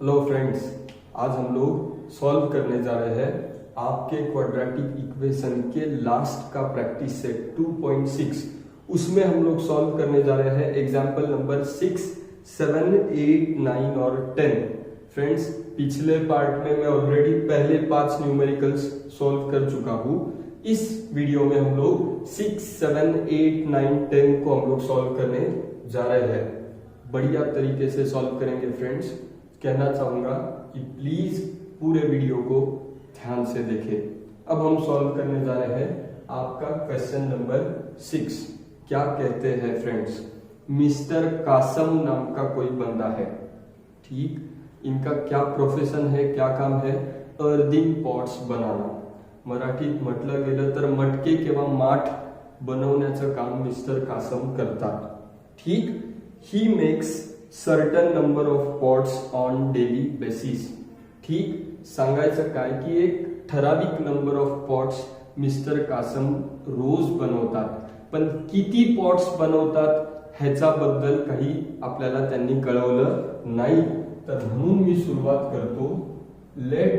Hello friends, आज हम लोग सॉल्व करने जा रहे हैं आपके क्वाड्रेटिक इक्वेशन के लास्ट का प्रैक्टिस सेट 2.6। उसमें हम लोग सॉल्व करने जा रहे हैं एग्जाम्पल नंबर 6, 7, 8, 9 और 10। फ्रेंड्स, पिछले पार्ट में मैं ऑलरेडी पहले 5 न्यूमेरिकल्स सॉल्व कर चुका हूँ। इस वीडियो में हम लोग 6, 7, 8, 9, 10 को हम लोग सॉल्व करने जा रहे हैं। बढ़िया तरीके से सॉल्व करेंगे फ्रेंड्स। कहना चाहूंगा कि प्लीज पूरे वीडियो को ध्यान से देखें। अब हम सॉल्व करने जा रहे हैं आपका क्वेश्चन नंबर 6। क्या कहते हैं फ्रेंड्स, मिस्टर कासम नाम का कोई बंदा है, ठीक। इनका क्या प्रोफेशन है, क्या काम है? अर्थिंग पॉट्स बनाना। मराठीत म्हटलं गेलं तर मटके किंवा माठ बनवण्याचं काम मिस्टर कासम करतात, ठीक। He makes certain number of pots on daily basis, ठीक। सांगायचं काय की एक ठराविक number of pots Mister Kasam रोज बनवतात, पण किती पॉट्स बनवतात ह्याच्याबद्दल काही आपल्याला त्यांनी कळवलं नाही। तर म्हणून मी सुरुवात करतो। Let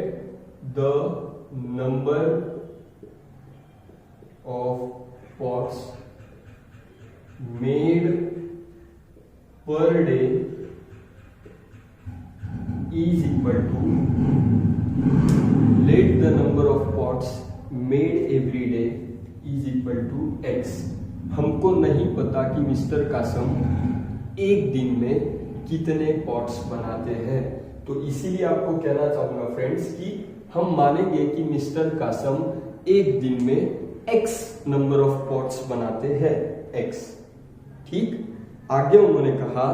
the number of pots made per day is equal to let the number of pots made every day is equal to x। हमको नहीं पता कि मिस्टर कासम एक दिन में कितने पॉट्स बनाते हैं, तो इसीलिए आपको कहना चाहूंगा फ्रेंड्स कि हम मानेंगे कि मिस्टर कासम एक दिन में x नंबर ऑफ पॉट्स बनाते हैं, x, ठीक। आगे उन्होंने कहा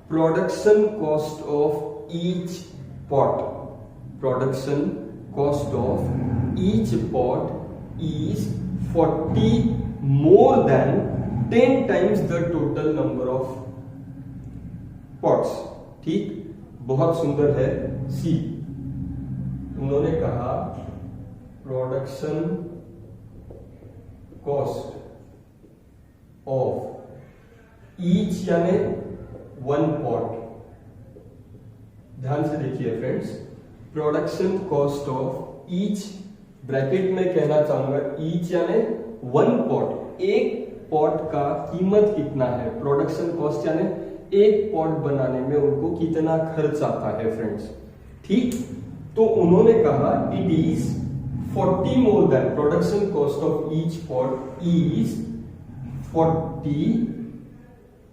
production cost of each pot, production cost of each pot is 40 more than 10 times the total number of pots, ठीक। बहुत सुंदर है। सी, उन्होंने कहा प्रोडक्शन कॉस्ट ऑफ ईच यानी 1 पॉट। ध्यान से देखिए friends, production cost of each, bracket में कहना चाहूंगा ईच यानी 1 पॉट, एक पॉट का कीमत कितना है। प्रोडक्शन कॉस्ट यानी एक पॉट बनाने में उनको कितना खर्च आता है फ्रेंड्स, ठीक। तो उन्होंने कहा it is 40 more than, production cost of each pot is 40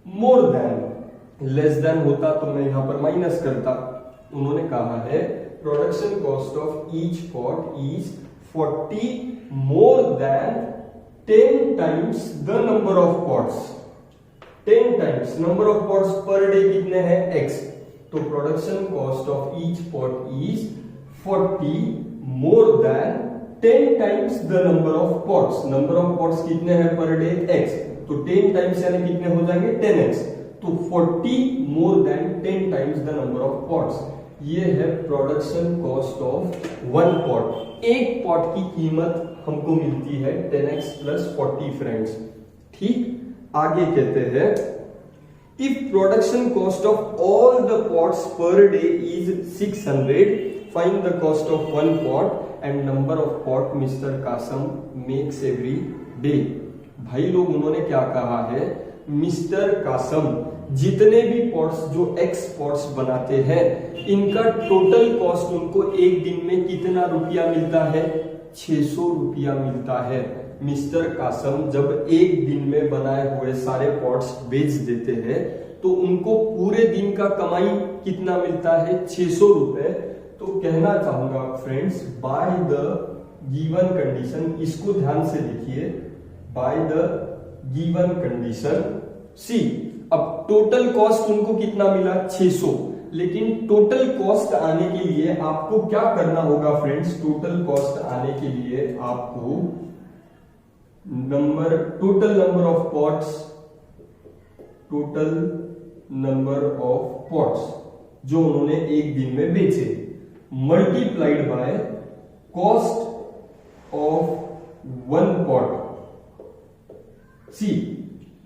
more than. Less than होता तो मैं यहां पर माइनस करता। उन्होंने कहा है production cost of each pot is 40 more than 10 times the number of pots. 10 times number of pots per day कितने हैं, x। तो production cost of each pot is 40 more than 10 times the number of pots. Number of pots कितने हैं per day, x। तो 10 times यानी कितने हो जाएंगे, 10x। तो 40 more than 10 times the number of pots. ये है प्रोडक्शन कॉस्ट ऑफ 1 पॉट। एक पॉट की कीमत हमको मिलती है 10x प्लस 40 फ्रेंड्स, ठीक। आगे कहते हैं if production cost of all the pots per day is 600, find the cost of 1 pot and number of pot mister Kasam makes every day. भाई लोग, उन्होंने क्या कहा है, मिस्टर कासम जितने भी पॉट्स जो एक्स पॉट्स बनाते हैं, इनका टोटल कॉस्ट उनको एक दिन में कितना रुपया मिलता है, 600 रुपया मिलता है। मिस्टर कासम जब एक दिन में बनाए हुए सारे पॉट्स बेच देते हैं तो उनको पूरे दिन का कमाई कितना मिलता है, 600 रुपए। तो कहना चाहूंगा friends, by the given condition, इसको ध्यान से देखिए, बाय द गिवन कंडीशन सी। अब टोटल कॉस्ट उनको कितना मिला, 600, लेकिन टोटल कॉस्ट आने के लिए आपको क्या करना होगा फ्रेंड्स, टोटल कॉस्ट आने के लिए आपको total number of pots, total number of pots जो उन्होंने एक दिन में बेचे, multiplied by cost of 1 pot. See,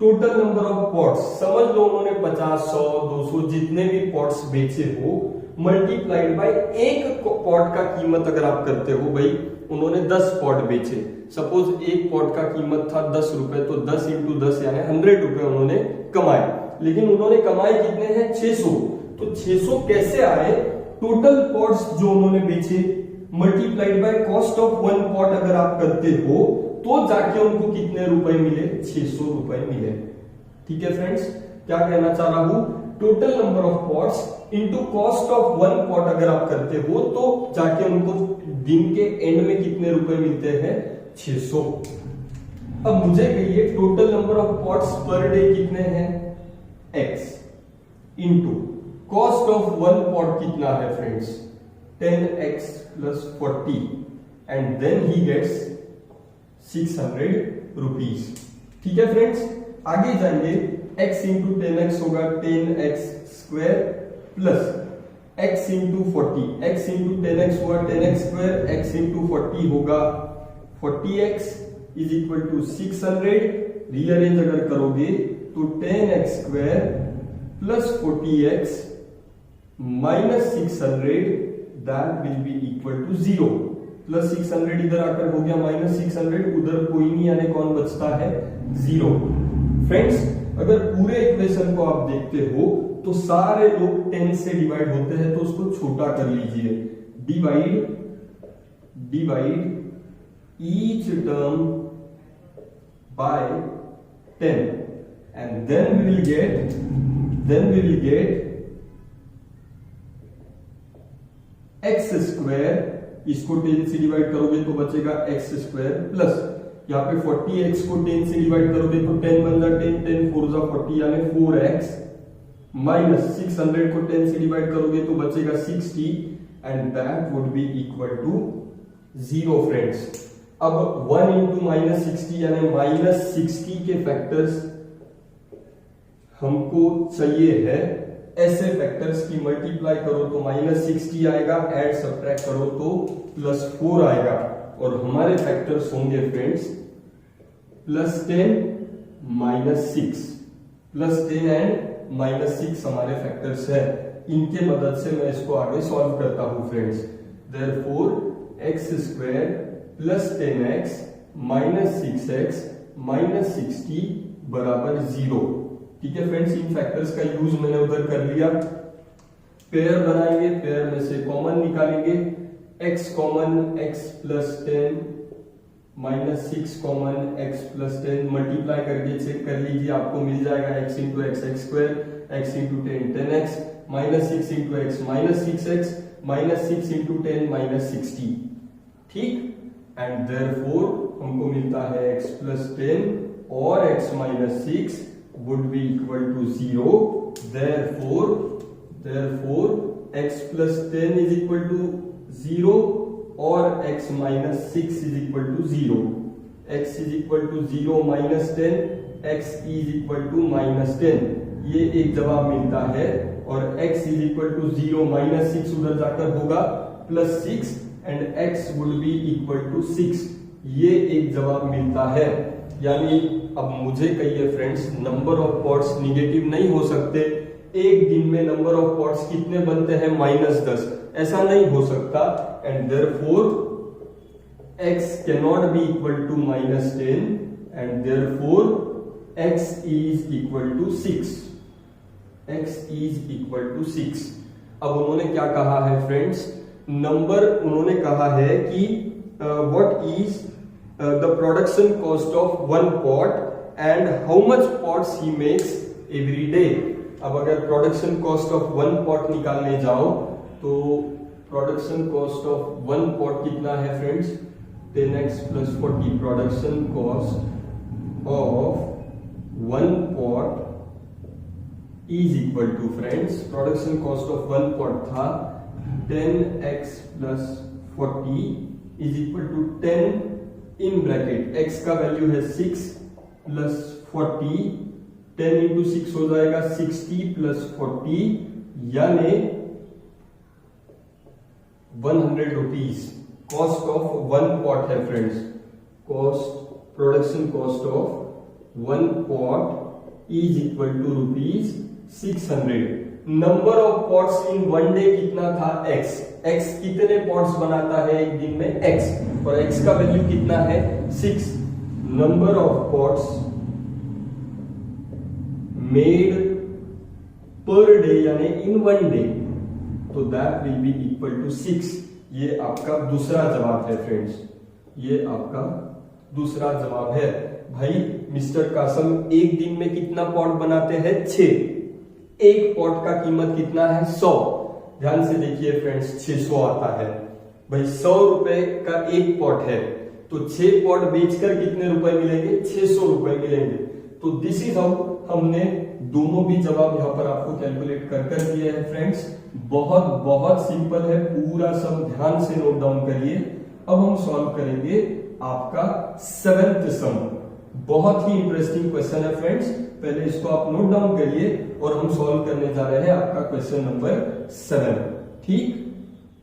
total number of pots समझ लो, उन्होंने 50, 100, 200 जितने भी पॉट्स बेचे हो मल्टीप्लाइड बाय एक पॉट का कीमत अगर आप करते हो भाई, उन्होंने 10 पॉट बेचे, सपोज एक पॉट का कीमत था 10 रुपए, तो 10 इंटू 10 यानी 100 रुपए उन्होंने कमाए, लेकिन उन्होंने कमाए कितने हैं 600। तो 600 कैसे आए? टोटल पॉट्स जो उन्होंने बेचे multiplied by cost of one pot अगर आप करते हो तो जाके उनको कितने रुपए मिले? 600 रुपए मिले। ठीक है फ्रेंड्स, क्या कहना चाह रहा हूं? Total number of pots into cost of one pot अगर आप करते हो तो जाके उनको दिन के एंड में कितने रुपए मिलते हैं? 600। अब मुझे कहिए total number of pots per day कितने हैं? x into cost of one pot कितना है friends? 10x plus 40 and then he gets 600 rupees. ठीक है फ्रेंड्स, आगे जाएंगे। x इंटू 10x होगा 10x square plus x into 40, x into 10x हुआ 10x स्क्वायर, x इंटू 40 होगा 40x is equal to 600। Rearrange अगर करोगे तो 10x square plus 40x minus 600 that will be equal to 0। Plus 600 इधर आकर हो गया माइनस 600, उधर कोई नहीं यानी कौन बचता है? 0। फ्रेंड्स, अगर पूरे इक्वेशन को आप देखते हो तो सारे लोग 10 से डिवाइड होते हैं, तो उसको छोटा कर लीजिए। Divide each term by 10 and then we will get x square. इसको 10 से डिवाइड करोगे तो बचेगा एक्स स्क्वायर प्लस यहाँ पे 40x को 10 से डिवाइड करोगे तो 10 बन जाए 10, 10 4 जा 40 यानी 4x माइनस 600 को 10 से डिवाइड करोगे तो बचेगा 60 and that would be equal to 0 friends. अब 1 इंटू माइनस 60 यानी माइनस 60 के फैक्टर्स हमको चाहिए है। ऐसे फैक्टर्स की मल्टीप्लाई करो तो माइनस 60 आएगा, ऐड सब्ट्रैक्ट करो तो प्लस 4 आएगा, और हमारे फैक्टर्स होंगे friends plus 10 minus 6, plus 10 and minus 6 हमारे फैक्टर्स है। इनके मदद से मैं इसको आगे सॉल्व करता हूं friends. Therefore x square plus 10x minus 6x minus 60 बराबर 0। ठीक है फ्रेंड्स, इन फैक्टर्स का यूज मैंने उधर कर लिया। पेयर बनाएंगे, पेयर में से कॉमन निकालेंगे। x common x plus 10 minus 6 common x plus 10 multiply करके चेक कर लीजिए, आपको मिल जाएगा x into x x square, x into 10 10x minus 6 into x minus 6x minus 6 into 10 minus 60। ठीक, एंड देयरफॉर हमको मिलता है x प्लस 10 और x minus 6 would be equal to 0. Therefore x plus 10 is equal to 0 और x minus 6 is equal to 0. x is equal to 0 minus 10, x is equal to minus 10, ये एक जवाब मिलता है। और x is equal to 0 minus 6 उधर जाकर होगा plus 6 and x would be equal to 6, ये एक जवाब मिलता है। यानी अब मुझे कहिए friends, number of pots negative नहीं हो सकते। एक दिन में नंबर ऑफ पॉट्स कितने बनते हैं? -10, ऐसा नहीं हो सकता। And therefore x cannot be equal to -10 and therefore x is equal to 6। x is equal to 6। अब उन्होंने क्या कहा है फ्रेंड्स? नंबर उन्होंने कहा है कि what is the production cost of one pot and how much pots he makes every day। अब अगर production cost of one pot निकालने जाओ तो production cost of one pot कितना है friends? 10x plus 40। production cost of one pot is equal to friends, production cost of one pot था 10x plus 40 is equal to 10 in bracket x का value है 6 plus 40, 10 into 6 हो जाएगा 60 plus 40 यानी 100 rupees cost of one pot है friends. Production cost of one pot is equal to ₹600। Number of pots in one day कितना था x, x कितने pots बनाता है एक दिन में x, और x का वैल्यू कितना है 6। Number of pots made per day यानी इन वन डे, तो that will be equal to 6। ये आपका दूसरा जवाब है फ्रेंड्स, ये आपका दूसरा जवाब है। भाई मिस्टर कासम एक दिन में कितना पॉट बनाते हैं 6, एक पॉट का कीमत कितना है 100। ध्यान से देखिए फ्रेंड्स 600 आता है भाई, 100 रुपए का एक पॉट है, तो 6 पॉट बेचकर कितने रुपए मिलेंगे 600 रुपए मिलेंगे। तो दिस इज हाउ हमने दोनों भी जवाब यहां पर आपको कैलकुलेट कर दिए हैं फ्रेंड्स। बहुत बहुत सिंपल है, पूरा सब ध्यान से नोट डाउन करिए। अब हम सॉल्व करेंगे आपका 7th सम। बहुत ही इंटरेस्टिंग क्वेश्चन है फ्रेंड्स, पहले इसको आप नोट डाउन करिए और हम सॉल्व करने जा रहे हैं आपका क्वेश्चन नंबर 7। ठीक,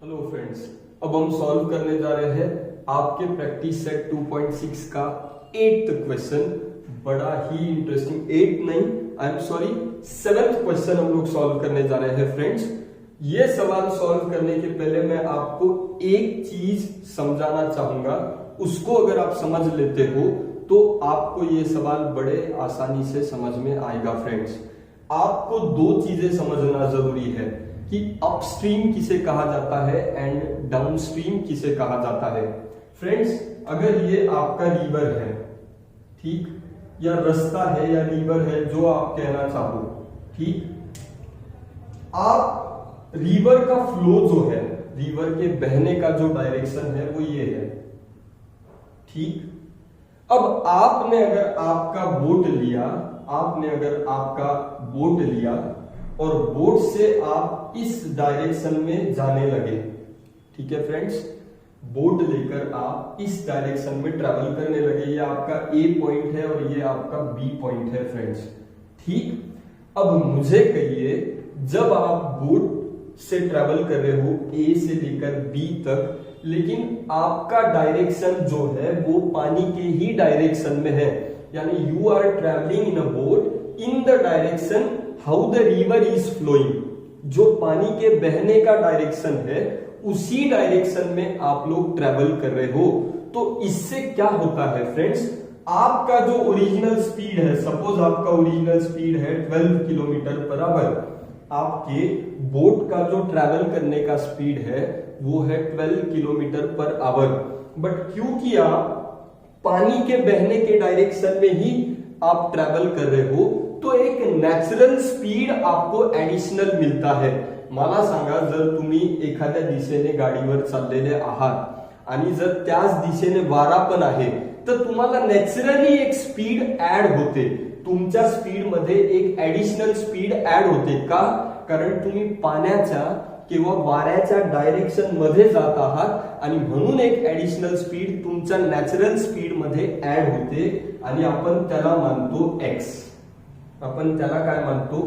हेलो फ्रेंड्स, अब हम सॉल्व करने जा रहे हैं आपके प्रैक्टिस सेट 2.6 का 8th क्वेश्चन। बड़ा ही इंटरेस्टिंग, 8 नहीं, I am sorry 7th question हम लोग सॉल्व करने जा रहे हैं फ्रेंड्स। ये सवाल सॉल्व करने के पहले मैं आपको एक चीज समझाना चाहूंगा, उसको अगर आप समझ लेते हो तो आपको ये सवाल बड़े आसानी से समझ में आएगा फ्रेंड्स। आपको दो चीजें समझना जरूरी है कि अपस्ट्रीम किसे कहा जाता है एंड डाउनस्ट्रीम किसे कहा जाता है। फ्रेंड्स अगर ये आपका रिवर है, ठीक, या रास्ता है या रिवर है, जो आप कहना चाहो, ठीक, आप रिवर का फ्लो जो है, रिवर के बहने का जो डायरेक्शन है वो ये है, ठीक। अब आपने अगर आपका बोट लिया, आपने अगर आपका बोट लिया और बोट से आप इस डायरेक्शन में जाने लगे, ठीक है फ्रेंड्स, बोट लेकर आप इस डायरेक्शन में ट्रैवल करने लगे, ये आपका ए पॉइंट है और ये आपका बी पॉइंट है फ्रेंड्स, ठीक। अब मुझे कहिए, जब आप बोट से ट्रैवल कर रहे हो ए से लेकर बी तक, लेकिन आपका डायरेक्शन जो है वो पानी के ही डायरेक्शन में है, यानी you are travelling in a boat in the direction how the river is flowing, जो पानी के बहने का डायरेक्शन है उसी डायरेक्शन में आप लोग ट्रैवल कर रहे हो। तो इससे क्या होता है फ्रेंड्स, आपका जो ओरिजिनल स्पीड है, सपोज आपका ओरिजिनल स्पीड है 12 किलोमीटर पर आवर, आपके बोट का जो ट्रैवल करने का स्पीड है वो है 12 किलोमीटर पर आवर, बट क्योंकि आप पानी के बहने के डायरेक्शन में ही आप ट्रॅव्हल कर रहे हो, तो एक नॅचरल स्पीड आपको ऍडिशनल मिळता है। मला सांगा, जर तुम्ही एखाद्या दिशेने गाडीवर चाललेले आहात आणि जर त्याच दिशेने वारा पण आहे, तर तुम्हाला नॅचरली एक स्पीड ऍड होते, तुमच्या स्पीड मध्ये एक ऍडिशनल स्पीड ऍड होते। का? कारण तुम्ही पाण्याच्या किंवा वाऱ्याच्या डायरेक्शन मध्ये जात आहात आणि म्हणून एक ऍडिशनल स्पीड तुमच्या नॅचरल स्पीड मध्ये ऍड होते आणि आपण त्याला मानतो एक्स। आपण त्याला काय मानतो?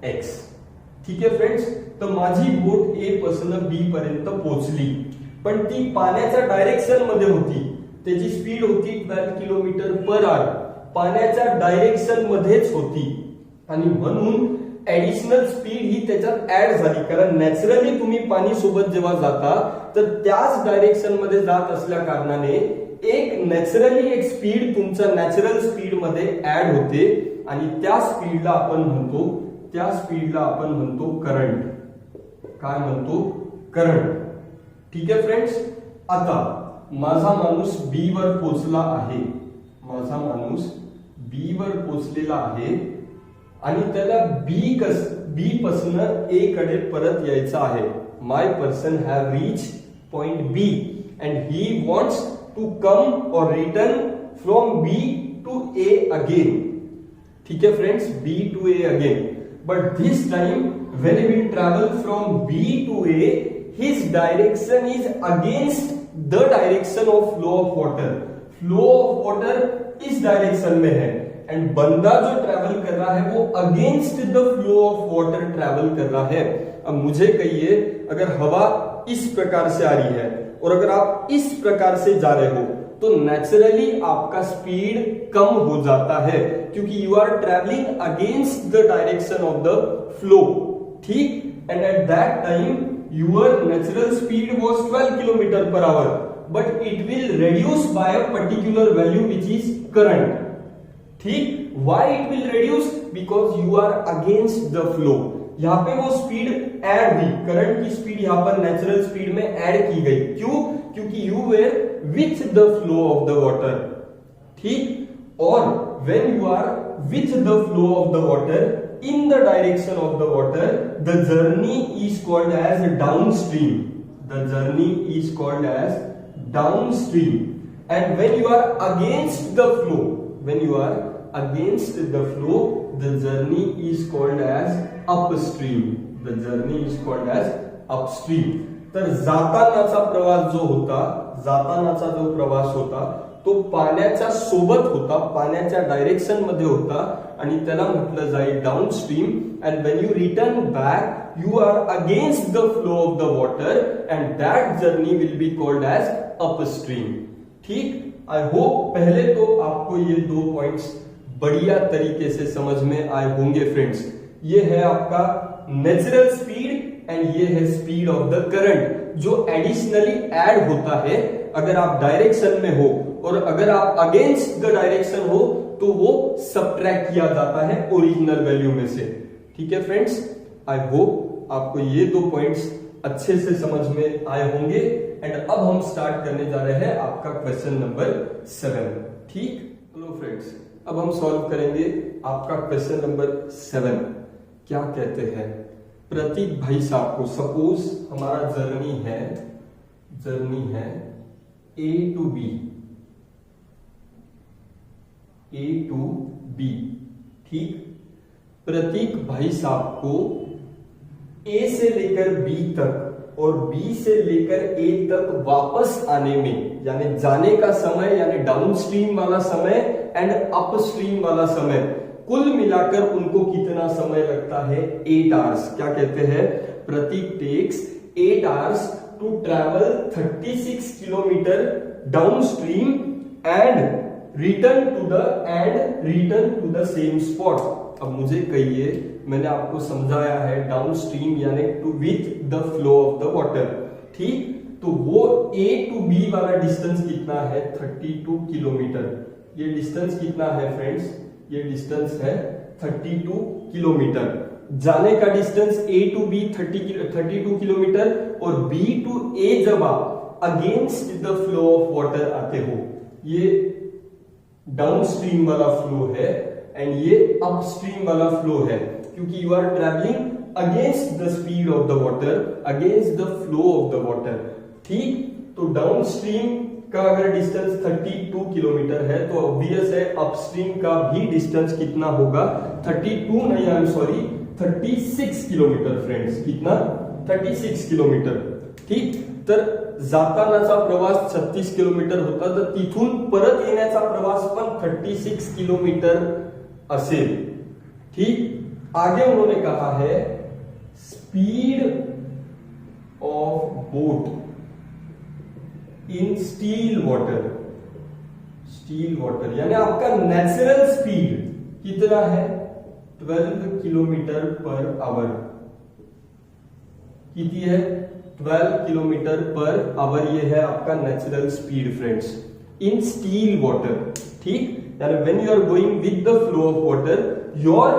एक्स। ठीक आहे फ्रेंड्स, तर माझी बोट ए पासून बी पर्यंत पोहोचली, पण ती पाण्याच्या डायरेक्शन मध्ये होती, त्याची स्पीड होती 12 किलोमीटर पर आवर, पाण्याच्या डायरेक्शन मध्येच होती आणि म्हणून ऍडिशनल स्पीड ही त्याच्यात ऍड झाली। कारण नॅचरली तुम्ही पाणी सोबत जेव्हा जाता तर त्याच डायरेक्शन मध्ये जात असल्या कारणाने एक नॅचरली एक स्पीड तुमच्या नॅचरल स्पीड मध्ये ऍड होते आणि त्या स्पीडला आपण म्हणतो, त्या स्पीडला आपण म्हणतो करंट। काय म्हणतो? करंट। ठीक आहे फ्रेंड्स, आता माझा माणूस बी वर पोहोचला आहे, माझा माणूस बी वर पोहोचलेला आहे आणि त्याला बी पासून ए कडे परत यायचं आहे। My person have reach point B and he wants to come और return from B to A again. ठीक है friends, B to A again, but this time when we travel from B to A, his direction is against the direction of flow of water. Flow of water इस direction में है and बंदा जो travel कर रहा है वो against the flow of water travel कर रहा है। अब मुझे कहिए, अगर हवा इस प्रकार से आ रही है और अगर आप इस प्रकार से जा रहे हो तो नेचुरली आपका स्पीड कम हो जाता है, क्योंकि you are travelling against the direction of the flow. ठीक, and at that time your natural speed was 12 kilometre per hour, but it will reduce by a particular value which is current. ठीक, why it will reduce? Because you are against the flow. यहाँ पे वो speed add हुई, current की speed यहाँ पर natural speed में add की गई। क्यों? क्योंकि you were with the flow of the water. ठीक, और when you are with the flow of the water in the direction of the water, the journey is called as downstream. The journey is called as downstream. And when you are against the flow, when you are against the flow, the journey is called as upstream. The journey is called as upstream. तर जातानाचा प्रवास जो होता, जातानाचा जो प्रवास होता तो पाण्याच्या सोबत होता, पाण्याच्या डायरेक्शन मध्ये होता आणि त्याला म्हटलं जाईल downstream. And when you return back, you are against the flow of the water and that journey will be called as upstream. ठीक, आई होप पहले तो आपको ये दो पॉइंट्स बढ़िया तरीके से समझ में आए होंगे फ्रेंड्स. ये है आपका नेचुरल स्पीड एंड ये है स्पीड ऑफ द करंट जो एडिशनली ऐड होता है अगर आप डायरेक्शन में हो, और अगर आप अगेंस्ट द डायरेक्शन हो तो वो सबट्रैक्ट किया जाता है ओरिजिनल वैल्यू में से. ठीक है फ्रेंड्स, आई होप आपको ये दो पॉइंट्स अच्छे से समझ में आए होंगे. एंड अब हम स्टार्ट करने जा रहे हैं आपका क्वेश्चन नंबर 7. ठीक, हेलो फ्रेंड्स, अब हम सॉल्व करेंगे आपका क्वेश्चन नंबर 7. क्या कहते हैं प्रतीक भाई साहब को, सपोज हमारा जर्नी है A to B, A to B. ठीक, प्रतीक भाई साहब को A से लेकर B तक और B से लेकर A तक वापस आने में, यानी जाने का समय यानी डाउनस्ट्रीम वाला समय एंड अपस्ट्रीम वाला समय, कुल मिलाकर उनको कितना समय लगता है? 8 आवर्स. क्या कहते हैं? Prateek takes 8 hours to travel 36 kilometre downstream and return to the same spot. अब मुझे कहिए, मैंने आपको समझाया है डाउनस्ट्रीम यानी to with the flow of the water. ठीक, तो वो A टू B वाला डिस्टेंस कितना है? 32 किलोमीटर. ये डिस्टेंस कितना है फ्रेंड्स? ये डिस्टेंस है 32 किलोमीटर. जाने का distance A to B 32 kilometre और B टू A जब आप against the flow of water आते हो, ये डाउनस्ट्रीम वाला फ्लो है एंड ये अपस्ट्रीम वाला फ्लो है, क्योंकि you are travelling against the speed of the water, against the flow of the water. ठीक, तो डाउनस्ट्रीम का अगर डिस्टेंस 32 किलोमीटर है तो ऑब्वियस है अपस्ट्रीम का भी डिस्टेंस कितना होगा? 32 नहीं, I am sorry, 36 kilometre friends. कितना? 36 किलोमीटर. ठीक, तर जातानाचा प्रवास 36 किलोमीटर होता, तर तिथून परत येण्याचा प्रवास पण 36 किलोमीटर असेल. ठीक, आगे उन्होंने कहा है speed of boat in still water. Still water यानी आपका नेचुरल स्पीड कितना है? 12 किलोमीटर पर आवर. कितनी है? 12 किलोमीटर पर आवर. ये है आपका natural speed friends in still water. ठीक, यानी when you are going with the flow of water, your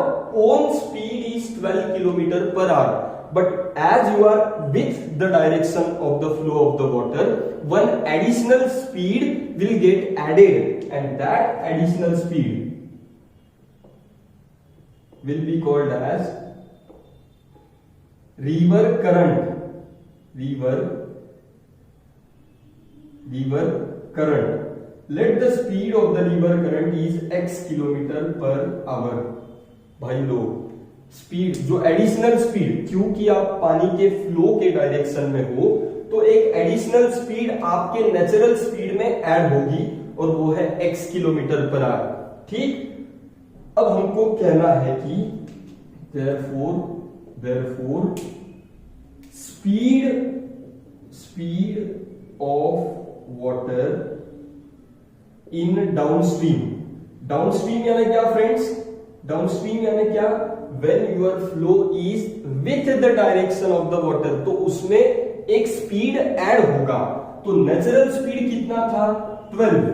own speed is 12 kilometre per hour. But as you are with the direction of the flow of the water, one additional speed will get added, and that additional speed will be called as river current. River current. Let the speed of the river current is x kilometre per our. भाई लोग, speed जो additional speed, क्योंकि आप पानी के flow के direction में हो तो एक एडिशनल स्पीड आपके नेचुरल स्पीड में ऐड होगी और वो है x किलोमीटर पर आवर. ठीक, अब हमको कहना है कि therefore speed of water in downstream. Downstream यानी क्या फ्रेंड्स? डाउनस्ट्रीम यानी क्या? When your flow is with the direction of the water, तो उसमें एक स्पीड ऐड होगा। तो नेचुरल स्पीड कितना था 12,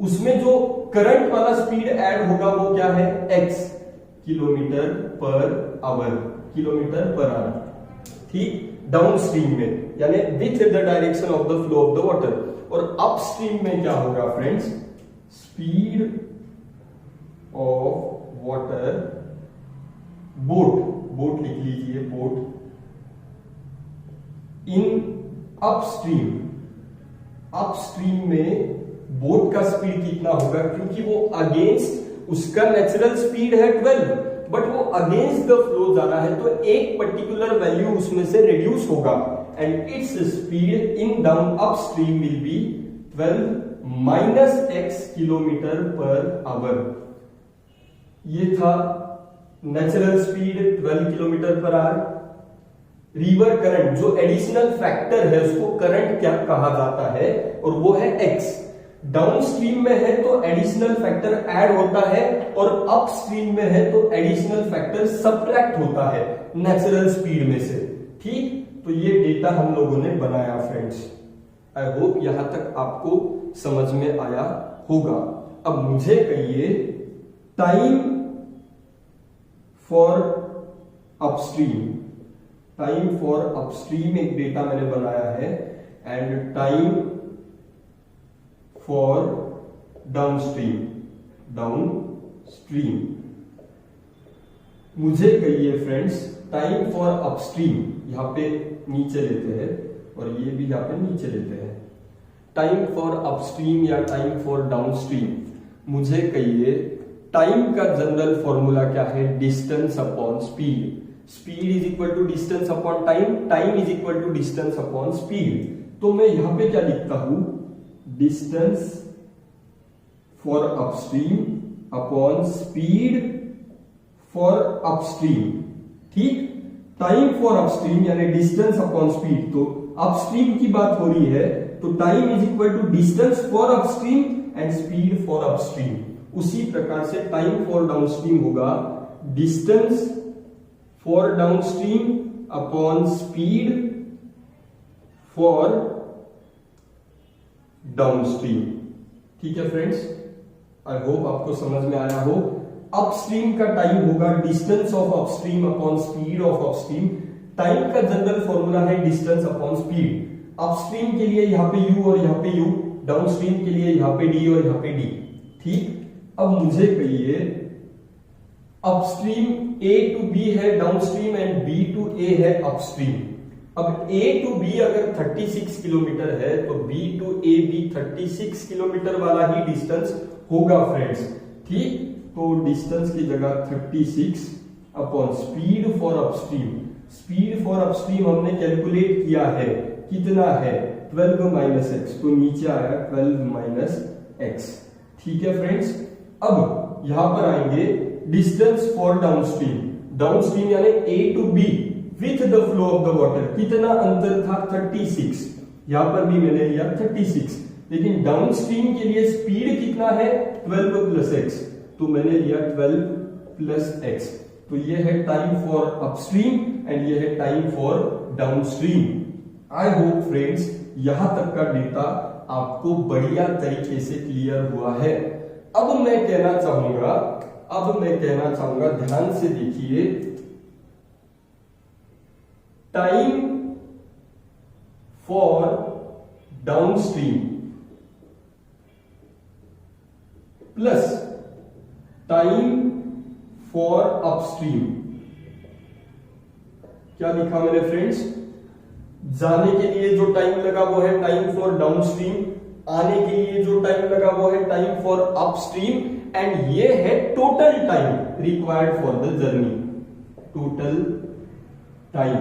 उसमें जो करंट वाला स्पीड ऐड होगा वो क्या है x, kilometre per our, kilometre per our, ठीक, डाउन स्ट्रीम में, यानी with the direction of the flow of the water. और अप स्ट्रीम में क्या होगा friends, speed of water, boat, boat लिख लीजिए, बोट इन अपस्ट्रीम, अपस्ट्रीम में बोट का स्पीड कितना होगा, क्योंकि वो अगेंस्ट, उसका नेचुरल स्पीड है 12, बट वो अगेंस्ट द फ्लो जा रहा है, तो एक पर्टिकुलर वैल्यू उसमें से रिड्यूस होगा, and its speed in down upstream will be 12 minus x kilometre per our. ये था natural speed 12 kilometre per our. River current, जो एडिशनल फैक्टर है उसको करंट क्या कहा जाता है, और वो है x। डाउन स्ट्रीम में है तो एडिशनल फैक्टर ऐड होता है, और अप स्ट्रीम में है तो एडिशनल फैक्टर सब्ट्रैक्ट होता है नेचुरल स्पीड में से, ठीक। तो ये डेटा हम लोगों ने बनाया फ्रेंड्स। आई होप यहां तक आपको समझ में आया होगा। अब मुझे कहिए time for upstream, time for upstream एक डेटा मैंने बनाया है, and time for downstream, downstream. मुझे कहिए फ्रेंड्स टाइम फॉर अपस्ट्रीम, यहां पे नीचे लेते हैं और ये भी यहां पे नीचे लेते हैं, टाइम फॉर अपस्ट्रीम या टाइम फॉर डाउनस्ट्रीम। मुझे कहिए टाइम का जनरल फॉर्मूला क्या है, distance upon speed. Speed is equal to distance upon time, time is equal to distance upon speed. तो मैं यहां पे क्या लिखता हूं, distance for upstream upon speed for upstream, ठीक। टाइम फॉर अपस्ट्रीम यानी डिस्टेंस अपॉन स्पीड, तो अपस्ट्रीम की बात हो रही है तो time is equal to distance for upstream and speed for upstream. उसी प्रकार से टाइम फॉर डाउनस्ट्रीम होगा distance for downstream upon speed for downstream, ठीक है फ्रेंड्स। आई होप आपको समझ में आया हो। अपस्ट्रीम का टाइम होगा distance of upstream upon speed of upstream. Time का जनरल फॉर्मूला है डिस्टेंस अपॉन स्पीड। अपस्ट्रीम के लिए यहां पे u और यहां पे u, डाउनस्ट्रीम के लिए यहां पे d और यहां पे d, ठीक। अब मुझे कहिए अपस्ट्रीम a टू b है downstream and b to a है अपस्ट्रीम। अब a टू b अगर 36 किलोमीटर है तो b टू a भी 36 किलोमीटर वाला ही डिस्टेंस होगा फ्रेंड्स, ठीक। तो डिस्टेंस की जगह 36 upon speed for upstream. Speed for upstream हमने कैलकुलेट किया है, कितना है 12 माइनस एक्स, तो नीचे आया 12 माइनस एक्स, ठीक है फ्रेंड्स। अब यहां पर आएंगे डिस्टेंस फॉर डाउनस्ट्रीम। डाउनस्ट्रीम यानी A to B with the flow of the water, कितना अंतर था 36, यहां पर भी मैंने लिया 36, लेकिन डाउनस्ट्रीम के लिए स्पीड कितना है 12 प्लस एक्स, तो मैंने लिया 12 प्लस एक्स। तो ये है टाइम फॉर अपस्ट्रीम एंड ये है time for downstream. I hope friends यहां तक का डेटा आपको बढ़िया तरीके से क्लियर हुआ है। अब मैं कहना चाहूंगा ध्यान से देखिए, time for downstream plus time for upstream. क्या लिखा मैंने फ्रेंड्स, जाने के लिए जो टाइम लगा वो है टाइम फॉर डाउनस्ट्रीम, आने के लिए जो टाइम लगा वो है टाइम फॉर अपस्ट्रीम, एंड ये है total time required for the journey, total time.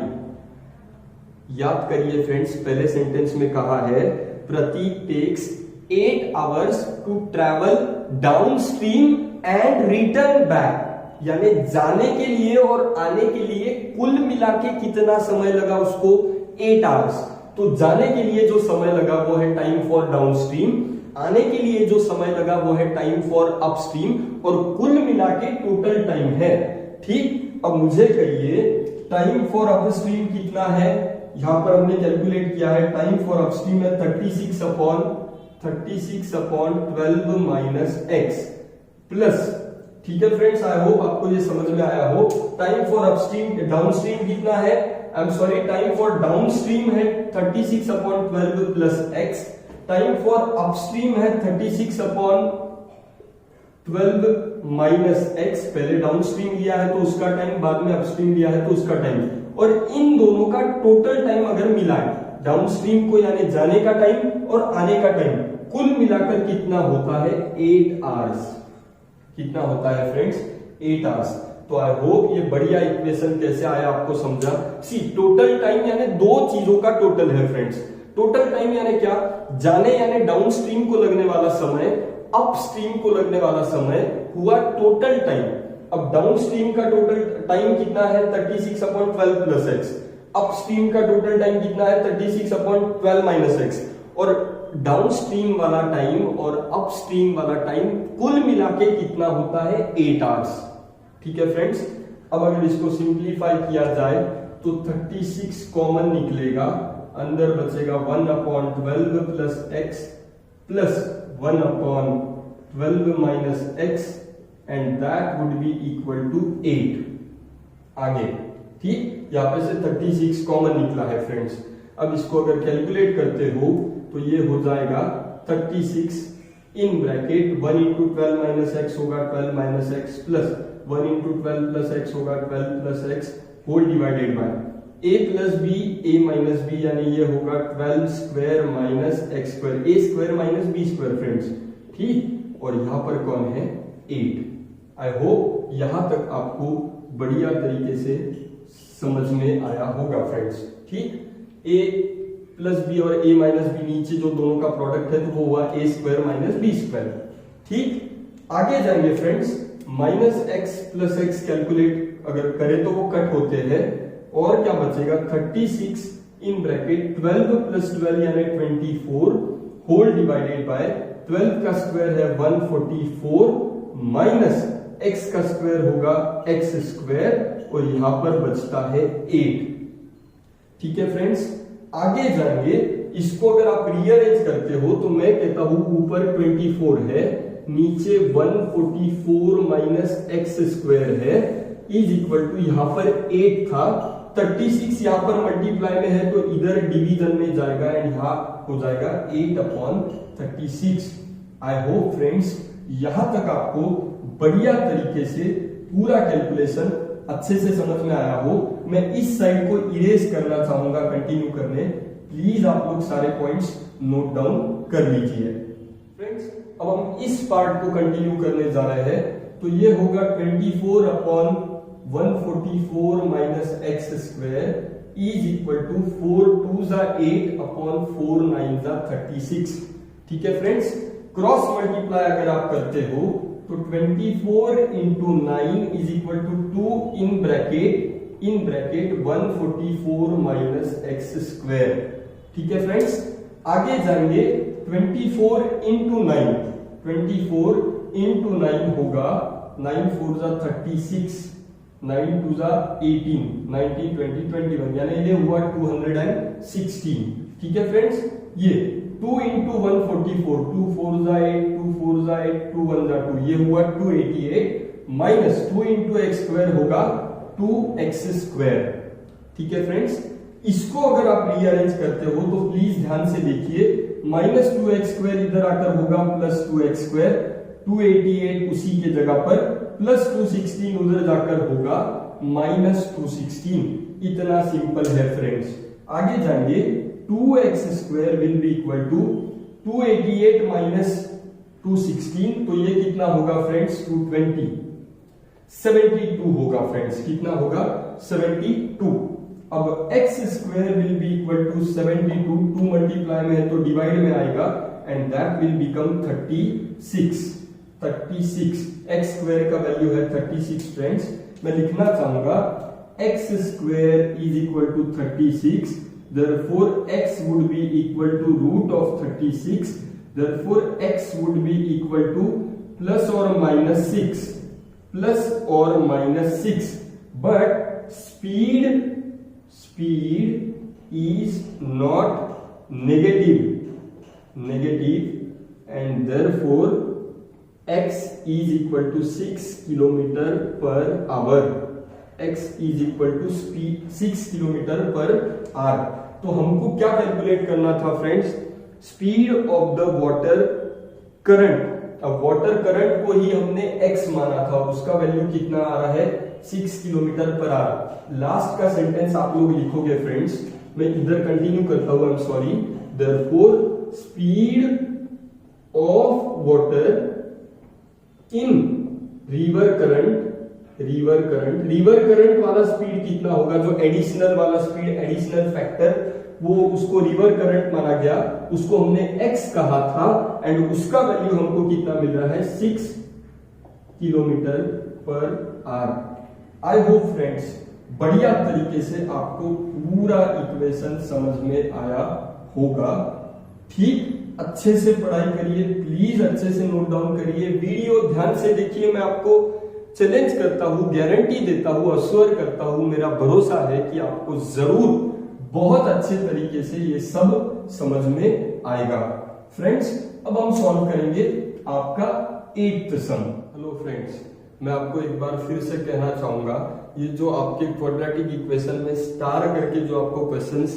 याद करिए फ्रेंड्स, पहले सेंटेंस में कहा है Prateek takes 8 hours to travel downstream and return back, यानी जाने के लिए और आने के लिए कुल मिला के कितना समय लगा उसको 8 आवर्स। तो जाने के लिए जो समय लगा वो है टाइम फॉर डाउनस्ट्रीम, आने के लिए जो समय लगा वो है टाइम फॉर अपस्ट्रीम, और कुल मिला के टोटल टाइम है, ठीक। अब मुझे कहिए टाइम फॉर अपस्ट्रीम कितना है, यहां पर हमने कैलकुलेट किया है टाइम फॉर अपस्ट्रीम है 36 अपॉन 12 माइनस एक्स प्लस, ठीक है फ्रेंड्स, आई होप आपको ये समझ में आया हो। टाइम फॉर अपस्ट्रीम डाउनस्ट्रीम कितना है, I am sorry, time for downstream है 36 upon 12 plus x, time for upstream है 36 अपॉन 12 माइनस एक्स। पहले डाउनस्ट्रीम लिया है तो उसका टाइम, बाद में अपस्ट्रीम लिया है तो उसका टाइम, और इन दोनों का टोटल टाइम अगर मिलाएं, डाउनस्ट्रीम को यानी जाने का टाइम और आने का टाइम, कुल मिलाकर कितना होता है 8 आवर्स। कितना होता है फ्रेंड्स 8 आवर्स। तो आई होप ये बढ़िया इक्वेशन कैसे आया आपको समझा। सी टोटल टाइम यानी दो चीजों का टोटल है फ्रेंड्स। टोटल टाइम यानी क्या, जाने यानी डाउनस्ट्रीम को लगने वाला समय, अपस्ट्रीम को लगने वाला समय हुआ टोटल टाइम। अब डाउनस्ट्रीम का टोटल टाइम कितना है 36 अपॉन 12 प्लस एक्स, अपस्ट्रीम का टोटल टाइम कितना है 36 अपॉन 12 माइनस एक्स, और डाउनस्ट्रीम वाला टाइम और अपस्ट्रीम वाला टाइम कुल मिला के कितना होता है 8 आवर्स। ठीक है फ्रेंड्स। अब अगर इसको सिंप्लीफाई किया जाए तो 36 कॉमन निकलेगा, अंदर बचेगा 1 upon 12 plus x plus 1 upon 12 minus x and that would be equal to 8। आगे ठीक, यहां पे से 36 कॉमन निकला है फ्रेंड्स। अब इसको अगर कैलकुलेट करते हो तो ये हो जाएगा 36 in bracket 1 into 12 minus x होगा 12 minus x plus 1 into 12 plus x होगा 12 plus x whole divided by a plus b a minus b, यानी ये होगा 12 square minus x square, a square minus b square friends. ठीक, और यहां पर कौन है 8। आई होप यहां तक आपको बढ़िया तरीके से समझ में आया होगा फ्रेंड्स। ठीक, a प्लस बी और a माइनस बी नीचे जो दोनों का प्रोडक्ट है तो वो हुआ a square minus b square. ठीक, आगे जाएंगे friends, minus x plus x calculate अगर करें तो वो कट होते हैं और क्या बचेगा 36 इन ब्रैकेट 12 प्लस 12 यानी 24 होल डिवाइडेड बाय 12 का स्क्वायर है 144 माइनस x का स्क्वायर होगा x स्क्वायर और यहां पर बचता है 8। ठीक है फ्रेंड्स, आगे जाएंगे। इसको अगर आप रीअरेंज करते हो तो मैं कहता हूं ऊपर 24 है, नीचे 144 माइनस एक्स स्क्वायर है इज इक्वल टू यहां पर 8 था, 36 यहां पर मल्टीप्लाई में है तो इधर डिवीजन में जाएगा एंड यहां हो जाएगा 8 अपॉन 36। आई होप फ्रेंड्स यहां तक आपको बढ़िया तरीके से पूरा कैलकुलेशन अच्छे से समझ में आया हो। मैं इस साइड को इरेज करना चाहूंगा कंटिन्यू करने, प्लीज आप लोग सारे पॉइंट्स नोट डाउन कर लीजिए फ्रेंड्स। अब हम इस पार्ट को कंटिन्यू करने जा रहे हैं, तो ये होगा 24 upon 144 minus x square is equal to 4 2 जा 8 अपॉन 4 9 जा 36। ठीक है फ्रेंड्स, क्रॉस मल्टीप्लाई अगर आप करते हो तो 24 into 9 is equal to 2 in bracket 144 minus x square. ठीक है फ्रेंड्स, आगे जाएंगे 24 इंटू 9, 24 इंटू 9 होगा 9 4 जा 36, 9 2 जा 18, 19 20 21 यानी ये हुआ 216। ठीक है फ्रेंड्स, ये 2 इंटू 144, 2 4 जा 8, 2 4 जा 8, 2 1 जा 2, ये हुआ 288 माइनस 2 इंटू एक्स स्क्वायर होगा 2x स्क्वायर। ठीक है फ्रेंड्स, इसको अगर आप रीअरेंज करते हो तो प्लीज ध्यान से देखिए, माइनस 2x स्क्वायर इधर आकर होगा प्लस 2x स्क्वायर, 288 उसी के जगह पर प्लस 216 उधर जाकर होगा माइनस 216। इतना सिंपल है फ्रेंड्स। आगे जाएंगे 2x square will be equal to 288 minus 216, तो ये कितना होगा फ्रेंड्स 220, 72 होगा फ्रेंड्स। कितना होगा 72। अब x square will be equal to 72, 2 multiply में है तो डिवाइड में आएगा and that will become 36। 36 x square का वैल्यू है 36 फ्रेंड्स। मैं लिखना चाहूंगा x square is equal to 36, therefore x would be equal to root of 36, therefore x would be equal to plus or minus 6, plus or minus 6, but speed is not negative and therefore x is equal to 6 kilometer per hour. x is equal to speed 6 kilometre per our. तो हमको क्या calculate करना था friends? Speed of the water current. अब water current को ही हमने x माना था, उसका वैल्यू कितना आ रहा है? 6 किलोमीटर पर आवर. लास्ट का सेंटेंस आप लोग लिखोगे फ्रेंड्स, मैं इधर कंटिन्यू करता हूं, I am sorry. Therefore speed of water in river current वाला स्पीड कितना होगा? जो एडिशनल वाला स्पीड, एडिशनल फैक्टर, वो उसको रिवर करंट माना गया, उसको हमने x कहा था एंड उसका वैल्यू हमको कितना मिल रहा है? 6 kilometre per our. I hope friends बढ़िया तरीके से आपको पूरा इक्वेशन समझ में आया होगा. ठीक, अच्छे से पढ़ाई करिए, प्लीज अच्छे से नोट डाउन करिए, वीडियो ध्यान से देखिए. मैं आपको चैलेंज करता हूं, गारंटी देता हूं, अश्योर करता हूं, मेरा भरोसा है कि आपको जरूर बहुत अच्छे तरीके से ये सब समझ में आएगा. फ्रेंड्स अब हम सॉल्व करेंगे आपका 8th सम. हेलो फ्रेंड्स, मैं आपको एक बार फिर से कहना चाहूंगा, ये जो आपके क्वाड्रेटिक इक्वेशन में स्टार करके जो आपको क्वेश्चंस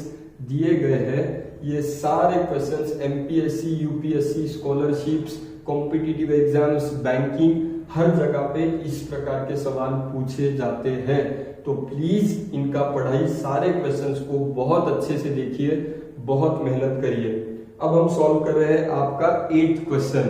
दिए गए हैं, ये सारे questions MPSC, UPSC, scholarships, competitive exams, banking, हर जगह पे इस प्रकार के सवाल पूछे जाते हैं. तो प्लीज इनका पढ़ाई, सारे क्वेश्चंस को बहुत अच्छे से देखिए, बहुत मेहनत करिए. अब हम सॉल्व कर रहे हैं आपका 8th क्वेश्चन.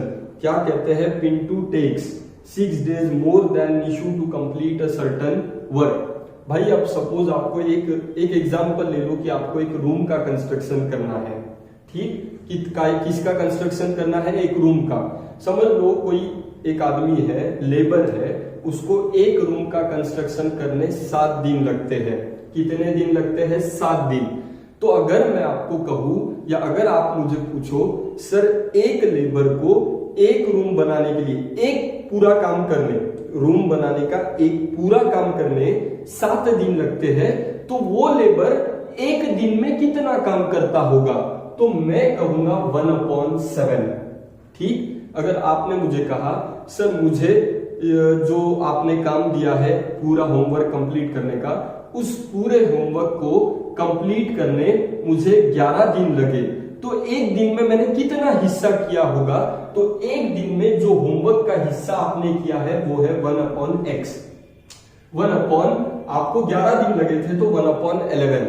क्या कहते हैं? Pintu takes 6 days more than Nishu to complete a certain work. भाई अब सपोज आपको एक एग्जांपल ले लो कि आपको एक रूम का कंस्ट्रक्शन करना है. ठीक, किसका कंस्ट्रक्शन करना है? एक रूम का. समझ लो कोई एक आदमी है, लेबर है, उसको एक रूम का कंस्ट्रक्शन करने 7 दिन लगते हैं. कितने दिन लगते हैं? 7 दिन. तो अगर मैं आपको कहूं या अगर आप मुझे पूछो, सर एक लेबर को एक रूम बनाने के लिए, एक पूरा काम करने, रूम बनाने का एक पूरा काम करने 7 दिन लगते हैं, तो वो लेबर एक दिन में कितना काम करता होगा? तो मैं कहूंगा 1/7. ठीक, अगर आपने मुझे कहा सर मुझे जो आपने काम दिया है पूरा होमवर्क कंप्लीट करने का, उस पूरे होमवर्क को कंप्लीट करने मुझे 11 दिन लगे, तो एक दिन में मैंने कितना हिस्सा किया होगा? तो एक दिन में जो होमवर्क का हिस्सा आपने किया है वो है 1/x. आपको 11 दिन लगे थे तो 1/11.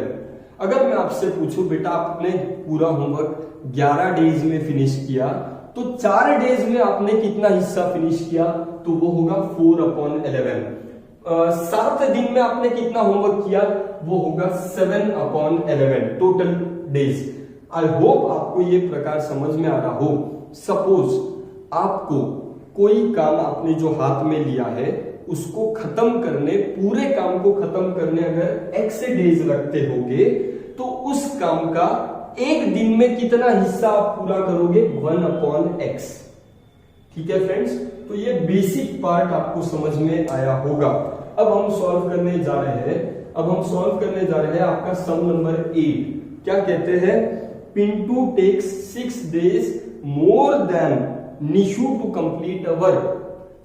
अगर मैं आपसे पूछूं बेटा आपने पूरा होमवर्क 11 डेज में फिनिश किया, तो 4 डेज में आपने कितना हिस्सा फिनिश किया? तो वो होगा 4/11. 7 दिन में आपने कितना होमवर्क किया? वो होगा 7/11 टोटल डेज. आई होप आपको ये प्रकार समझ में आ रहा हो. सपोज आपको कोई काम आपने जो हाथ में लिया है उसको खत्म करने, पूरे काम को खत्म करने अगर x डेज लगते होंगे, तो उस काम का एक दिन में कितना हिस्सा आप पूरा करोगे? 1/x. ठीक है फ्रेंड्स, तो ये बेसिक पार्ट आपको समझ में आया होगा. अब हम सॉल्व करने जा रहे हैं आपका सम नंबर 8. क्या कहते हैं? Pintu takes 6 days more than Nishu to complete a work.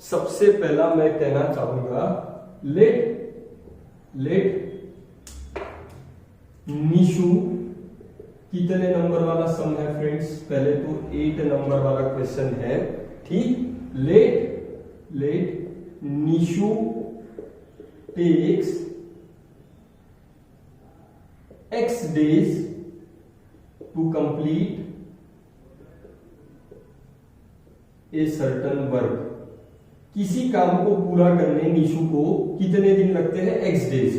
सबसे पहला मैं कहना चाहूंगा, लेट निशु, कितने नंबर वाला सम है फ्रेंड्स? पहले तो 8 नंबर वाला क्वेश्चन है. ठीक, let Nishu takes x days to complete a certain work. किसी काम को पूरा करने निशु को कितने दिन लगते हैं? x days.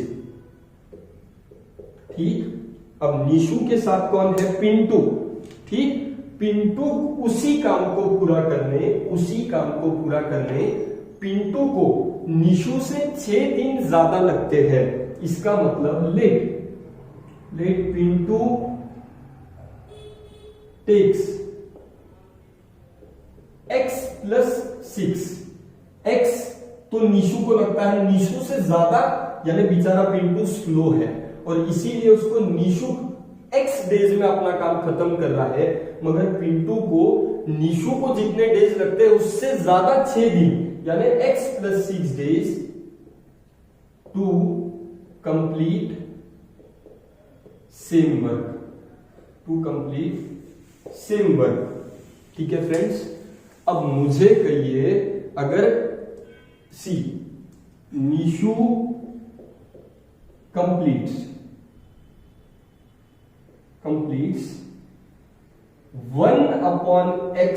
ठीक, अब निशु के साथ कौन है? पिंटू. ठीक, पिंटू उसी काम को पूरा करने पिंटू को निशु से 6 दिन ज्यादा लगते हैं. इसका मतलब late Pintu takes x + 6. x तो निशु को लगता है निशु से ज्यादा यानी बेचारा पिंटू स्लो है और इसीलिए उसको निशु x डेज में अपना काम खत्म कर रहा है, मगर पिंटू को निशु को जितने डेज लगते हैं उससे ज्यादा 6 दिन यानी x + 6 days to complete same work. ठीक है फ्रेंड्स, अब मुझे कहिए, अगर सी Nishu completes 1/x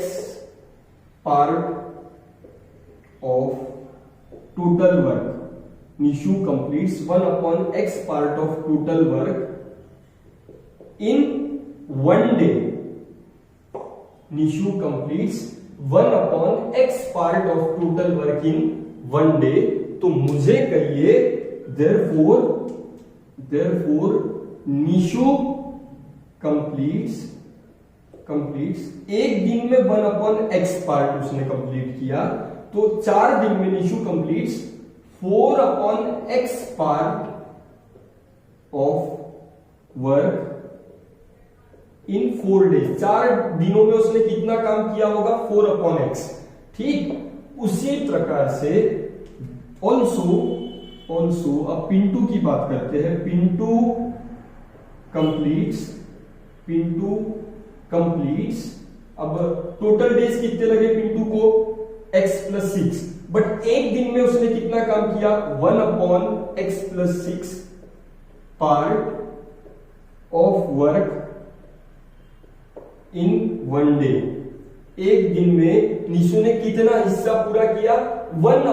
part of total work. Nishu completes 1/x part of total work in 1 day. Nishu completes 1/x part of total work in 1 day. तो मुझे कहिए therefore Nishu completes एक दिन में 1/x पार्ट उसने कंप्लीट किया, तो 4 दिन में Nishu completes 4/x part of work in 4 days. 4 दिनों में उसने कितना काम किया होगा? 4/x। ठीक उसी प्रकार से ऑल्सो अब पिंटू की बात करते हैं। पिंटू कंप्लीट्स अब टोटल डेज कितने लगे पिंटू को? x + 6, बट एक दिन में उसने कितना काम किया? 1/x + 6 part of work in 1 day. एक दिन में निशु ने कितना हिस्सा पूरा किया? 1/,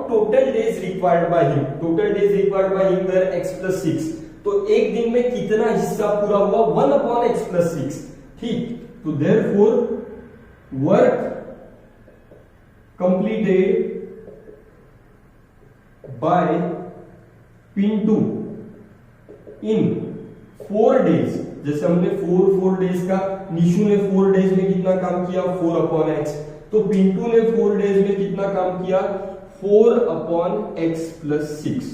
total days required by him. Total days required by him were x + 6, तो एक दिन में कितना हिस्सा पूरा हुआ? 1/x + 6। ठीक, तो therefore work completed by Pintu in 4 days, जैसे हमने 4 डेज का, निशु ने 4 डेज में कितना काम किया? 4/x, तो पिंटू ने 4 डेज में कितना काम किया? 4/x + 6।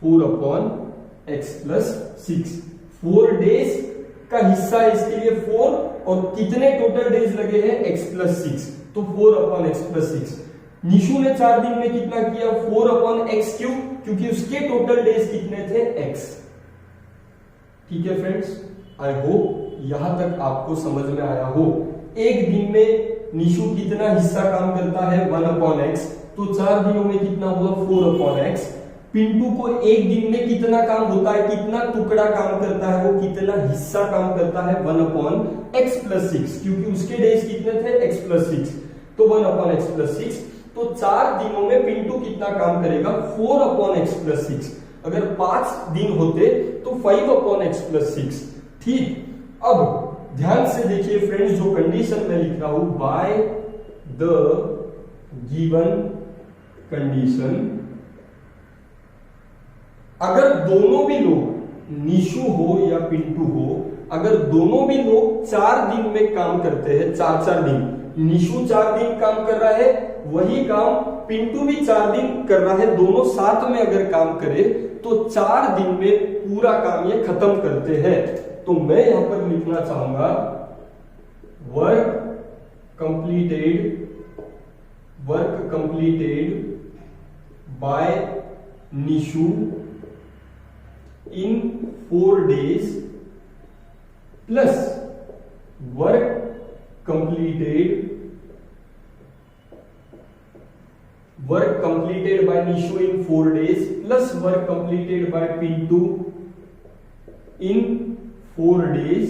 4/x + 6 4 डेज का हिस्सा है, इसके लिए 4, और कितने टोटल डेज लगे हैं? x + 6, तो 4/x + 6। निशु ने 4 दिन में कितना किया? 4/x, क्यों? क्योंकि उसके टोटल डेज कितने थे? x। ठीक है फ्रेंड्स, आई होप यहां तक आपको समझ में आया हो। एक दिन में निशु कितना हिस्सा काम करता है? 1/x, तो 4 दिनों में कितना हुआ? 4/x। पिंटू को एक दिन में कितना काम होता है? कितना टुकड़ा काम करता है वो? कितना हिस्सा काम करता है? 1/x + 6, क्योंकि उसके डेज कितने थे? x + 6, तो 1/x + 6। तो 4 दिनों में पिंटू कितना काम करेगा? 4/x + 6। अगर 5 दिन होते तो 5/x + 6। ठीक, अब ध्यान से देखिए फ्रेंड्स, जो कंडीशन में लिख रहा हूं, बाय द गिवन कंडीशन, अगर दोनों भी लोग, निशु हो या पिंटू हो, अगर दोनों भी लोग 4 दिन में काम करते हैं, 4 दिन, निशु 4 दिन काम कर रहा है, वही काम पिंटू भी 4 दिन कर रहा है, दोनों साथ में अगर काम करे तो 4 दिन में पूरा काम ये खत्म करते हैं। तो मैं यहां पर लिखना चाहूंगा work completed by Nishu in 4 days plus work completed by Nishu in 4 days plus work completed by Pintu in 4 days।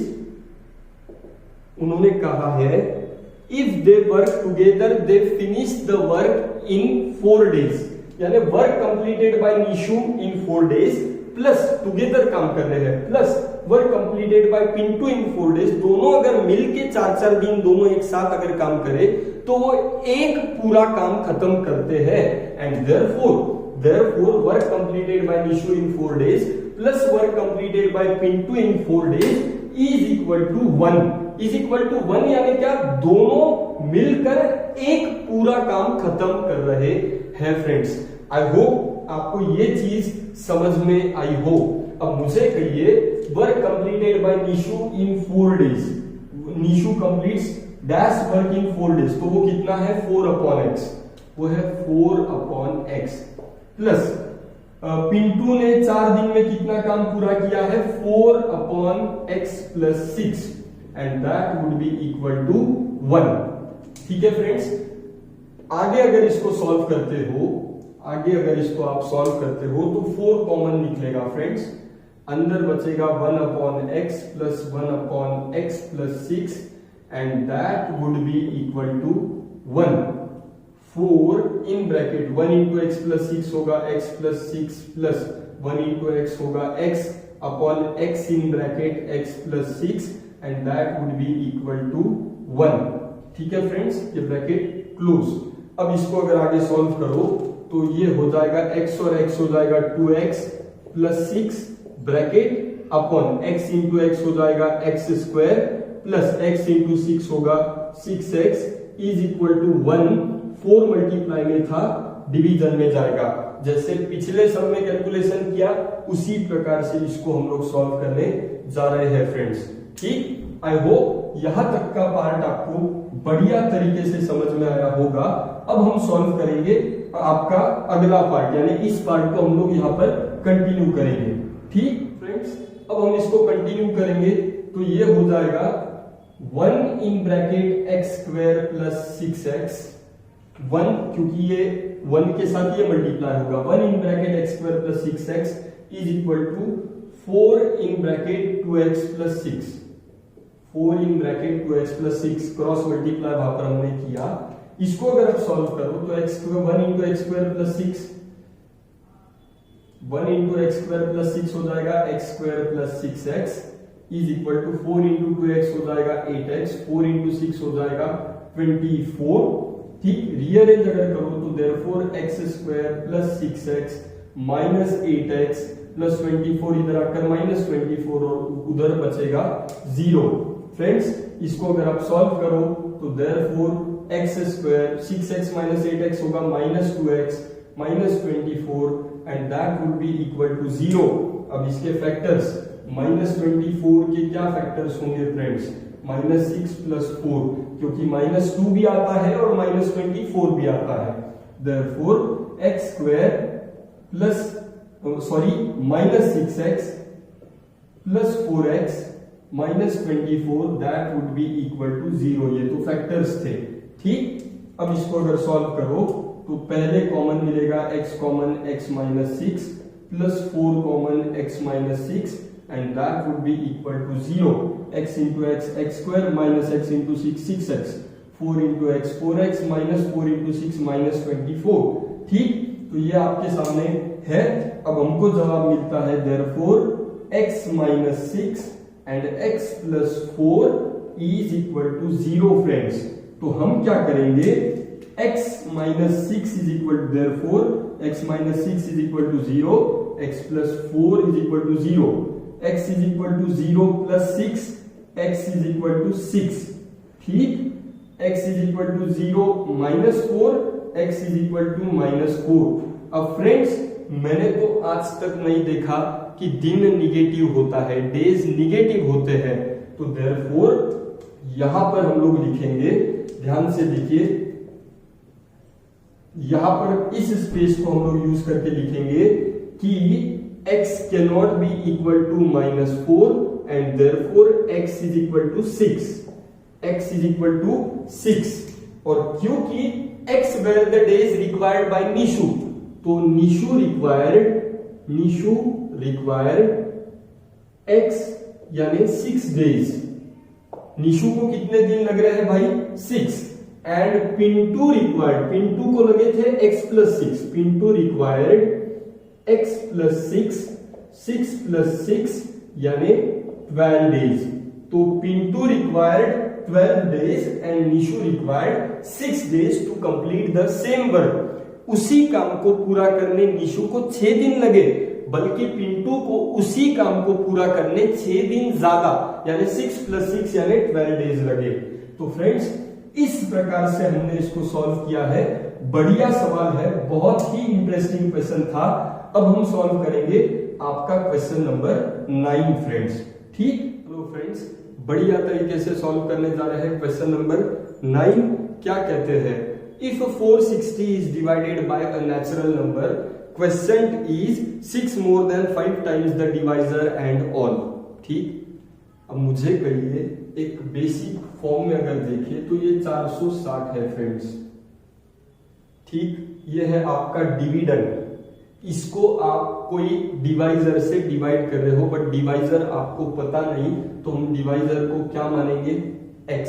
उन्होंने कहा है if they work together they finish the work in 4 days, यानी work completed by Nishu in 4 days plus together काम कर रहे हैं, plus work completed by Pintu in 4 days, दोनों अगर मिलके 4 दिन दोनों एक साथ अगर काम करे तो वो एक पूरा काम खत्म करते हैं। And therefore work completed by Nishu in 4 days plus work completed by Pintu in 4 days is equal to 1 यानी क्या? दोनों मिलकर एक पूरा काम खत्म कर रहे हैं फ्रेंड्स। आई होप आपको ये चीज समझ में आई हो। अब मुझे कहिए work completed by Nishu in 4 days, Nishu completes dash work in 4 days, तो वो कितना है 4/x, वो है 4/x प्लस पिंटू ने 4 दिन में कितना काम पूरा किया है 4/x plus 6 and that would be equal to 1। ठीक है फ्रेंड्स, आगे अगर इसको सॉल्व करते हो, आगे अगर इसको आप सॉल्व करते हो तो 4 कॉमन निकलेगा फ्रेंड्स, अंदर बचेगा 1/x plus 1/x plus 6 and that would be equal to 1। 4 in bracket 1 into x plus 6 होगा x plus 6 plus 1 into x होगा x upon x in bracket x plus 6 and that would be equal to 1। ठीक है friends, ये bracket close. अब इसको अगर आगे solve करो तो ये हो जाएगा x और x हो जाएगा 2x plus 6 bracket upon x into x हो जाएगा x square plus x into 6 होगा 6x is equal to 1। 4 multiply में था, डिवीजन में जाएगा। जैसे पिछले सब में कैलकुलेशन किया उसी प्रकार से इसको हम लोग सॉल्व करने जा रहे हैं फ्रेंड्स। ठीक, आई होप यहां तक का पार्ट आपको बढ़िया तरीके से समझ में आया होगा। अब हम सॉल्व करेंगे आपका अगला पार्ट, यानी इस पार्ट को हम लोग यहाँ पर कंटिन्यू करेंगे। ठीक फ्रेंड्स, अब हम इसको कंटिन्यू करेंगे तो ये हो जाएगा 1 in bracket x square plus 6x, 1 क्योंकि ये 1 के साथ ये मल्टीप्लाई होगा, 1 in bracket x square plus 6x is equal to 4 in bracket 2x plus 6, 4 in bracket 2x plus 6 cross multiply वहां पर हमने किया। इसको अगर आप सॉल्व करो तो x square 1 into x square plus 6, 1 into x square plus 6 हो जाएगा x square plus 6x is equal to 4 into 2x हो जाएगा 8x, 4 इंटू 6 हो जाएगा 24। ठीक, रीअरेंज अगर करो तो therefore x square plus 6x minus 8x plus 24 इधर आकर माइनस 24 और उधर बचेगा 0। फ्रेंड्स, इसको अगर आप सॉल्व करो तो therefore x square 6x minus 8x होगा minus 2x minus 24 and that would be equal to 0। अब इसके फैक्टर्स माइनस 24 के क्या फैक्टर्स होंगे फ्रेंड्स, माइनस 6 प्लस 4, क्योंकि माइनस 2 भी आता है और माइनस 24 भी आता है। Therefore x square plus minus 6x plus 4x minus 24 that would be equal to 0। ये तो फैक्टर्स थे। ठीक, अब इसको अगर सॉल्व करो तो पहले कॉमन मिलेगा x common x minus 6 plus 4 common x minus 6 and that would be equal to 0, x into x x square minus x into 6 6x, 4 into x 4x minus 4 into 6 minus 24। ठीक, तो ये आपके सामने है। अब हमको जवाब मिलता है therefore x minus 6 and x plus 4 is equal to 0 friends. तो हम क्या करेंगे, x minus 6 is equal to therefore x minus 6 is equal to 0, x plus 4 is equal to 0, x is equal to 0 plus 6, x is equal to 6। ठीक, x is equal to 0 minus 4, x is equal to minus 4। अब friends, मैंने तो आज तक नहीं देखा कि दिन निगेटिव होता है, डेज निगेटिव होते हैं। तो देयरफॉर यहां पर हम लोग लिखेंगे, ध्यान से देखिए, यहां पर इस स्पेस को हम लोग यूज करके लिखेंगे कि x cannot be equal to minus 4 and therefore x is equal to 6, x is equal to 6। और क्योंकि x were the days required by Nishu, तो Nishu required x यानी 6 days। निशु को कितने दिन लग रहे हैं भाई, 6। एंड पिंटू रिक्वायर्ड, पिंटू को लगे थे x plus 6, Pintu required x plus 6, 6 plus 6 यानी 12 डेज। तो Pintu required 12 days and Nishu required 6 days to complete the same work. उसी काम को पूरा करने निशु को 6 दिन लगे, बल्कि पिंटू को उसी काम को पूरा करने 6 दिन ज्यादा यानी 6 प्लस 6 यानी 12 डेज लगे। तो फ्रेंड्स, इस प्रकार से हमने इसको सॉल्व किया है। बढ़िया सवाल है, बहुत ही इंटरेस्टिंग क्वेश्चन था। अब हम सॉल्व करेंगे आपका क्वेश्चन नंबर 9 फ्रेंड्स। ठीक, तो फ्रेंड्स बढ़िया तरीके से सॉल्व करने जा रहे हैं क्वेश्चन नंबर 9। क्या कहते हैं, if 460 is divided by a natural number, question is 6 more than 5 times the divisor and all. ठीक, अब मुझे कहिए एक बेसिक फॉर्म में अगर देखिए तो ये 460 है फ्रेंड्स। ठीक, ये है आपका डिविडेंड। इसको आप कोई डिवाइजर से डिवाइड कर रहे हो, बट डिवाइजर आपको पता नहीं, तो हम डिवाइजर को क्या मानेंगे, x।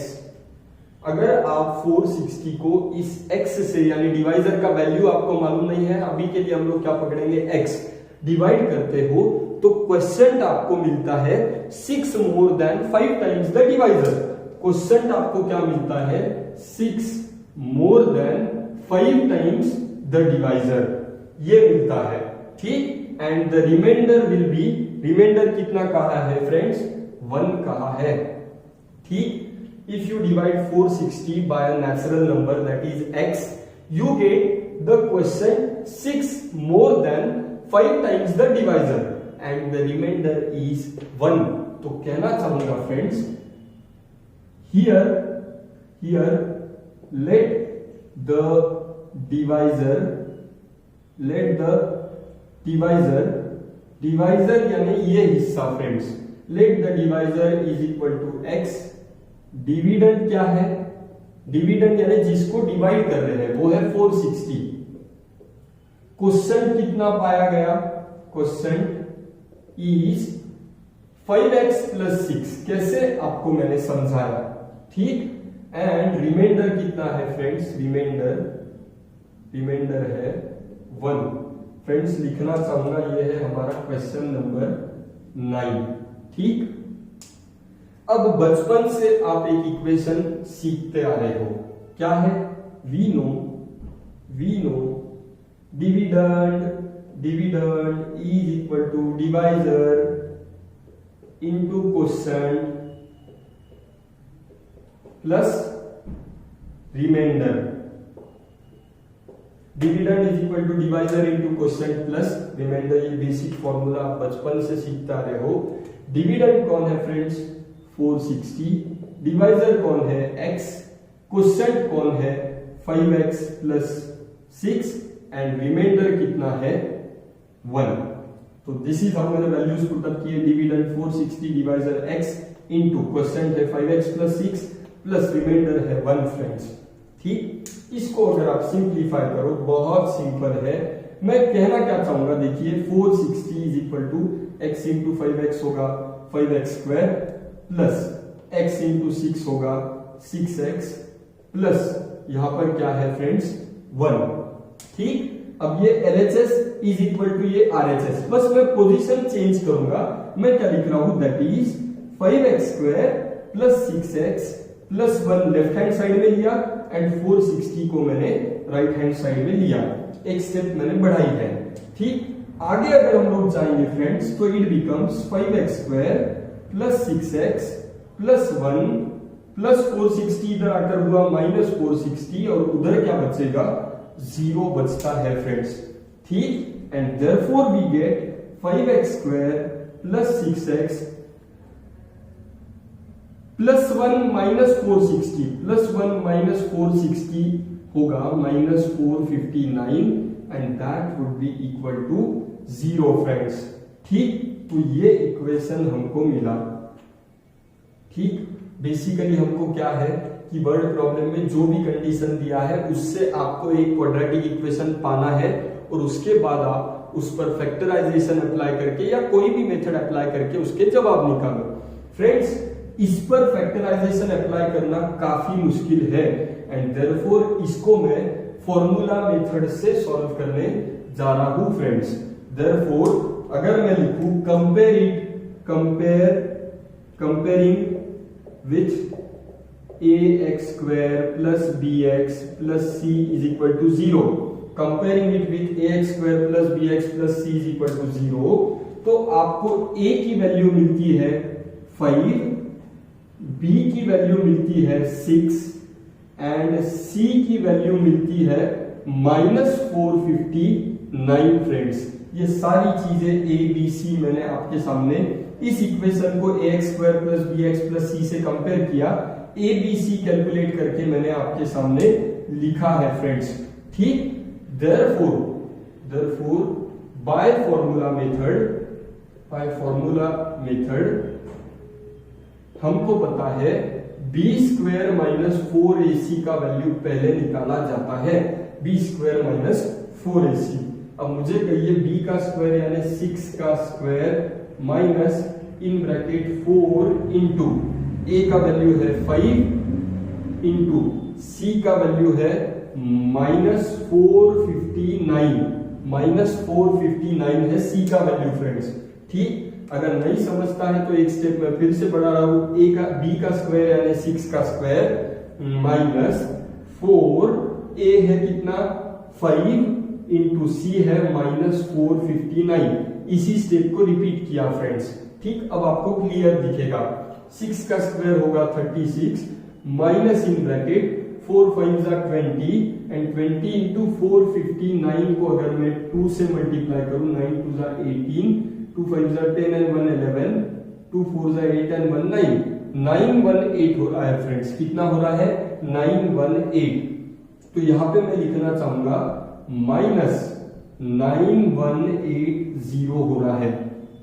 अगर आप 460 को इस x से, यानी डिवाइजर का वैल्यू आपको मालूम नहीं है, अभी के लिए हम लोग क्या पकड़ेंगे, x, डिवाइड करते हो तो क्वेश्चन आपको मिलता है 6 more than 5 times the divisor. Question आपको क्या मिलता है, 6 more than 5 times the divisor, ये मिलता है। ठीक, and the remainder will be, remainder कितना कहा है फ्रेंड्स, 1 कहा है। ठीक, if you divide 460 by a natural number that is x, you get the question 6 more than 5 times the divisor and the remainder is 1। तो कहना चाहूंगा friends, here let the divisor यानी ये हिस्सा friends, let the divisor is equal to x। Dividend क्या है, dividend यानी जिसको डिवाइड कर रहे हैं वो है 460। क्वेश्चन कितना पाया गया, क्वेश्चन इज 5x + 6। कैसे आपको मैंने समझाया। ठीक, एंड रिमाइंडर कितना है फ्रेंड्स, रिमाइंडर है 1। फ्रेंड्स लिखना चाहूंगा ये है हमारा क्वेश्चन नंबर 9। ठीक, अब बचपन से आप एक इक्वेशन सीखते आ रहे हो, क्या है, we know dividend is equal to divisor into quotient plus remainder. Dividend is equal to divisor into quotient plus remainder, ये बेसिक फॉर्मूला आप बचपन से सीखते आ रहे हो। डिविडेंड कौन है फ्रेंड्स, 460, डिवाइजर कौन है, x, क्वोशिएंट कौन है, 5x + 6 एंड रिमाइंडर कितना है, 1। तो दिस इज हाउ मैंने वैल्यूज पुट अप किए, dividend 460, divisor x into quotient है 5x + 6 प्लस रिमाइंडर है 1 फ्रेंड्स। ठीक, इसको अगर आप सिंप्लीफाई करो, बहुत सिंपल है। मैं कहना क्या चाहूंगा, देखिए 460 is equal to x into 5x होगा 5x² प्लस x इंटू 6 होगा 6x प्लस यहां पर क्या है फ्रेंड्स, 1। ठीक, अब ये LHS इज इक्वल टू ये RHS, बस मैं पोजीशन चेंज करूंगा। मैं क्या लिख रहा हूं, that is 5x² plus 6x plus 1 left hand side में लिया एंड 460 को मैंने राइट हैंड साइड में लिया, एक स्टेप मैंने बढ़ाई है। ठीक, आगे अगर हम लोग जाएंगे फ्रेंड्स तो it becomes 5x² plus 6x plus 1 plus 460, इधर आकर हुआ -460 और उधर क्या बचेगा, 0 बचता है फ्रेंड्स। ठीक, and therefore we get 5x² plus 6x plus 1 -460 plus 1 -460 होगा -459 and that would be equal to 0 friends. ठीक, तो ये इक्वेशन हमको मिला। ठीक, बेसिकली हमको क्या है कि वर्ड प्रॉब्लम में जो भी कंडीशन दिया है उससे आपको एक क्वाड्रेटिक इक्वेशन पाना है और उसके बाद आप उस पर फैक्टराइजेशन अप्लाई करके या कोई भी मेथड अप्लाई करके उसके जवाब निकालो। फ्रेंड्स, इस पर फैक्टराइजेशन अप्लाई करना काफी मुश्किल है एंड देयरफॉर इसको मैं फॉर्मूला मेथड से सॉल्व करने जा रहा हूं फ्रेंड्स। देयरफॉर अगर मैं लिखूं comparing with ax² plus bx plus c is equal to 0, comparing it with ax² plus bx plus c is equal to 0, तो आपको a की वैल्यू मिलती है 5, b की वैल्यू मिलती है 6 एंड c की वैल्यू मिलती है -459 फ्रेंड्स। ये सारी चीजें ए बी सी मैंने आपके सामने इस इक्वेशन को ax² + bx + c से कंपेयर किया, ए बी सी कैलकुलेट करके मैंने आपके सामने लिखा है फ्रेंड्स। ठीक, therefore by formula method हमको पता है b² - 4ac का वैल्यू पहले निकाला जाता है, b² - 4ac। अब मुझे कहिए b का स्क्वायर यानी 6 का square minus in bracket 4 into a का वैल्यू है 5 इंटू c का वैल्यू है -459 है c का वैल्यू फ्रेंड्स। ठीक, अगर नहीं समझता है तो एक स्टेप में फिर से बढ़ा रहा हूं, b का स्क्वायर यानी 6 का स्क्वायर माइनस 4, a है कितना 5 इंटू सी है -459। इसी स्टेप को रिपीट किया फ्रेंड्स। ठीक, अब आपको क्लियर दिखेगा। 6 का स्क्वायर होगा 36 minus in bracket 4 5 20 and 20 into 459 को अगर मैं 2 से मल्टीप्लाई करूं, 9 2 18, 2 5 10 एंड 1 11, 2 4 8 एंड 1 9, 918 हो रहा है फ्रेंड्स। कितना हो रहा है 918। तो यहां पे मैं लिखना चाहूंगा -9180 हो रहा है,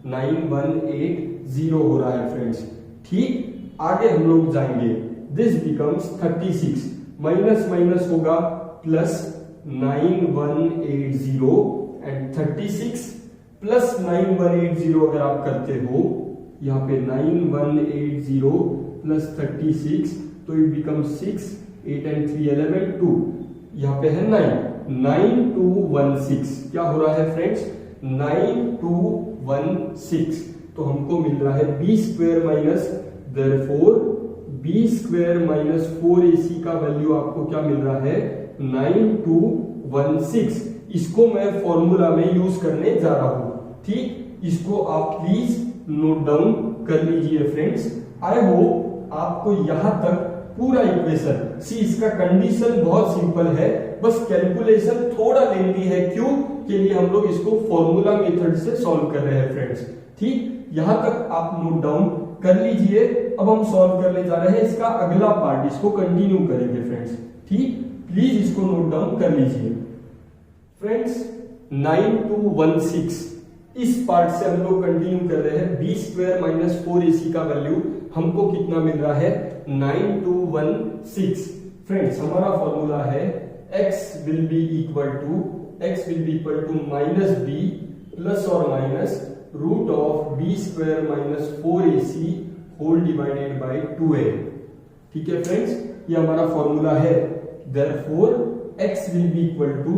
9180 हो रहा है फ्रेंड्स। ठीक, आगे हम लोग जाएंगे। दिस बिकम्स 36 माइनस माइनस होगा प्लस 9180 एंड 36 प्लस 9180 अगर आप करते हो यहाँ पे 9180 प्लस 36 तो इट बिकम्स 6 8 एंड 3 11 2, यहाँ पे है 9216। क्या हो रहा है फ्रेंड्स 9216। तो हमको मिल रहा है b² minus therefore b² minus 4ac का वैल्यू आपको क्या मिल रहा है 9216। इसको मैं फॉर्मूला में यूज करने जा रहा हूं। ठीक, इसको आप प्लीज नोट डाउन कर लीजिए फ्रेंड्स। आई होप आपको यहां तक पूरा इक्वेशन इसका कंडीशन बहुत सिंपल है, बस कैलकुलेशन थोड़ा लेंदी है। क्यों के लिए हम लोग इसको फॉर्मूला मेथड से सॉल्व कर रहे हैं फ्रेंड्स। ठीक, यहां तक आप नोट डाउन कर लीजिए। अब हम सॉल्व करने जा रहे हैं इसका अगला पार्ट, इसको कंटिन्यू करेंगे फ्रेंड्स। ठीक, प्लीज इसको नोट डाउन कर लीजिए फ्रेंड्स। 9216 इस पार्ट से हम लोग कंटिन्यू कर रहे हैं। b² माइनस 4ac का वैल्यू हमको कितना मिल रहा है 9216 फ्रेंड्स। हमारा फॉर्मूला है x will be equal to minus b plus और minus root of b² minus 4ac whole divided by 2a। ठीक है फ्रेंड्स, ये हमारा फॉर्मूला है। therefore x will be equal to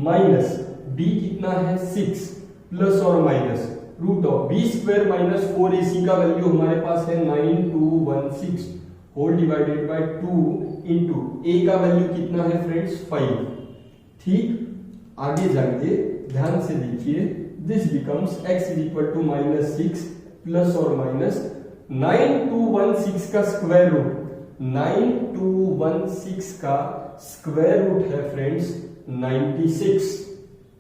minus b कितना है 6 प्लस और minus root of b² minus 4ac का वैल्यू हमारे पास है 9216 whole divided by 2 into a का वैल्यू कितना है फ्रेंड्स 5। ठीक, आगे जाएंगे, ध्यान से देखिए। This becomes x is equal to -6 plus और माइनस 9216 का स्क्वायर रूट, 9216 का स्क्वायर रूट है फ्रेंड्स 96।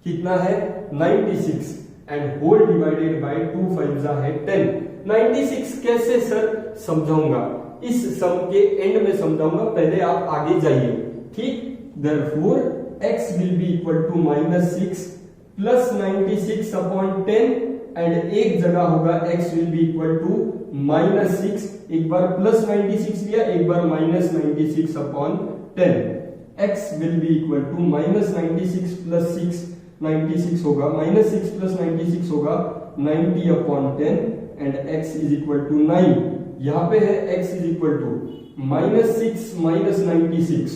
कितना है 96 एंड होल डिवाइडेड बाय 2 5 है 10। 96 कैसे सर समझाऊंगा, इस सम के एंड में समझाऊंगा, पहले आप आगे जाइए। ठीक, therefore x will be equal to -6 plus 96 upon 10 and एक जगह होगा x will be equal to -6, एक बार प्लस 96 लिया, एक बार -96 upon 10। x will be equal to -96 plus 6 96 होगा, -6 प्लस 96 होगा 90 upon 10 and x is equal to 9। यहाँ पे है x is equal to -6 minus 96,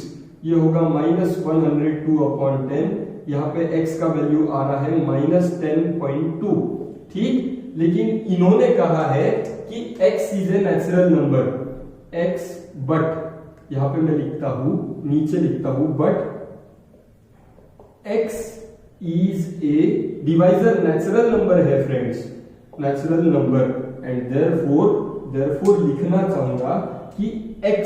ये होगा -102 अपॉन 10। यहाँ पे x का वैल्यू आ रहा है -10.2। ठीक, लेकिन इन्होंने कहा है कि x is a natural number, x but यहाँ पे मैं लिखता हूं, नीचे लिखता हूं but x is a divisor, natural number है friends, natural number and therefore लिखना चाहूंगा कि x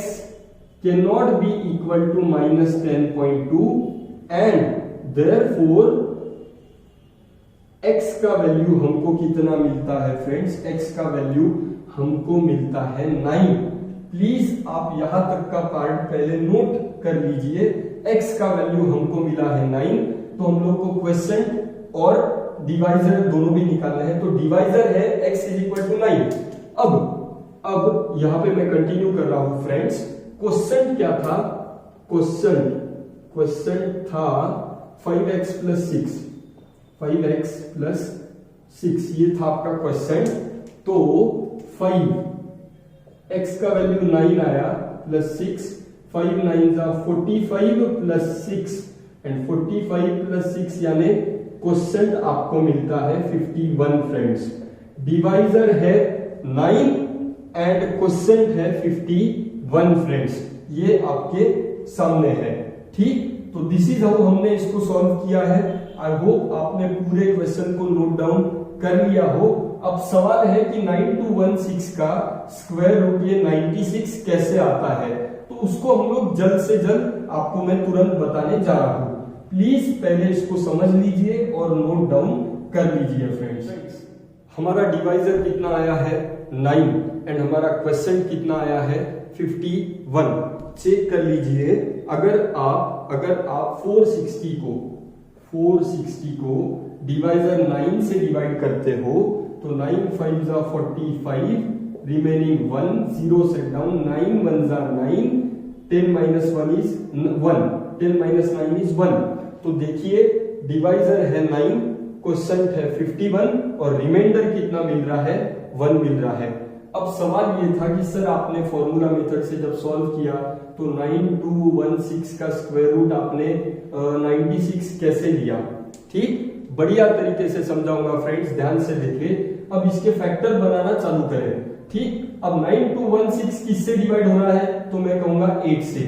can not be equal to -10.2 and therefore x का वैल्यू हमको कितना मिलता है फ्रेंड्स? x का वैल्यू हमको मिलता है 9। प्लीज आप यहां तक का पार्ट पहले नोट कर लीजिए। x का वैल्यू हमको मिला है 9, तो हम लोग को क्वेश्चन और डिवाइजर दोनों भी निकालना है। तो डिवाइजर है x इज इक्वल टू 9। अब यहां पे मैं कंटिन्यू कर रहा हूं फ्रेंड्स। क्वेश्चन क्या था? क्वेश्चन था 5x प्लस 6, 5x प्लस 6, ये था आपका क्वेश्चन। तो 5x का वैल्यू 9 आया प्लस 6, 5 9 जा 45 प्लस 6 एंड 45 प्लस 6 यानी क्वेश्चन आपको मिलता है 51 फ्रेंड्स। डिवाइजर है 9 एंड क्वेश्चन है 51 फ्रेंड्स, ये आपके सामने है। ठीक, तो दिस इज हाउ हमने इसको सॉल्व किया है। आई होप आपने पूरे क्वेश्चन को नोट डाउन कर लिया हो। अब सवाल है कि 9216 का स्क्वायर रूट ये 96 कैसे आता है, तो उसको हम लोग जल्द से जल्द आपको मैं तुरंत बताने जा रहा हूं। प्लीज पहले इसको समझ लीजिए और नोट डाउन कर लीजिए फ्रेंड्स। हमारा डिवाइजर कितना आया है 9 एंड हमारा क्वेश्चन कितना आया है 51। चेक कर लीजिए, अगर आप 460 को डिवाइजर 9 से डिवाइड करते हो तो 9 5 जा 45, रिमेनिंग 1, 0 सेट डाउन, 9 1 जा 9, 10 minus 1 is 1, 10 minus 9 is 1। तो देखिए डिवाइजर है 9, क्वेश्चन है 51 और रिमाइंडर कितना मिल रहा है 1 मिल रहा है। अब सवाल ये था कि सर आपने फॉर्मूला मेथड से जब सॉल्व किया तो 9216 का स्क्वायर रूट आपने 96 कैसे लिया? ठीक, बढ़िया तरीके से समझाऊंगा फ्रेंड्स, ध्यान से देखिए। अब इसके फैक्टर बनाना चालू करें। ठीक, अब 9216 किससे डिवाइड हो रहा है? तो मैं कहूंगा 8 से।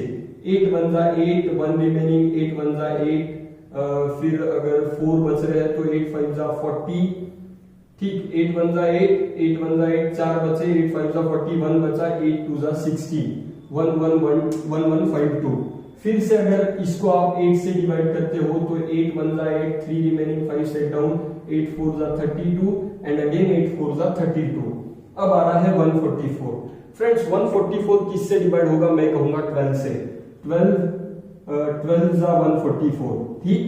8 1 जा 8, 1 रिमेनिंग, 8 1 जा 8, फिर अगर 4 बच रहे हैं तो 8 5 जा 40। ठीक, 8 1 जा 8, 8 1 जा 8, 4 बचे, 8 5 जा 40, 1 बचा, 8 2 जा 60, 1 1 1 1 1 5 2। फिर से अगर इसको आप 8 से डिवाइड करते हो तो 8 1 जा 8, 3 रिमेनिंग, 5 सेट डाउन, 8 4 जा 32 एंड अगेन 8 4 जा 32। अब आ रहा है 144। फ्रेंड्स 144 किससे डिवाइड होगा? मैं कहूंगा 12 से। 12 जा 144। ठीक,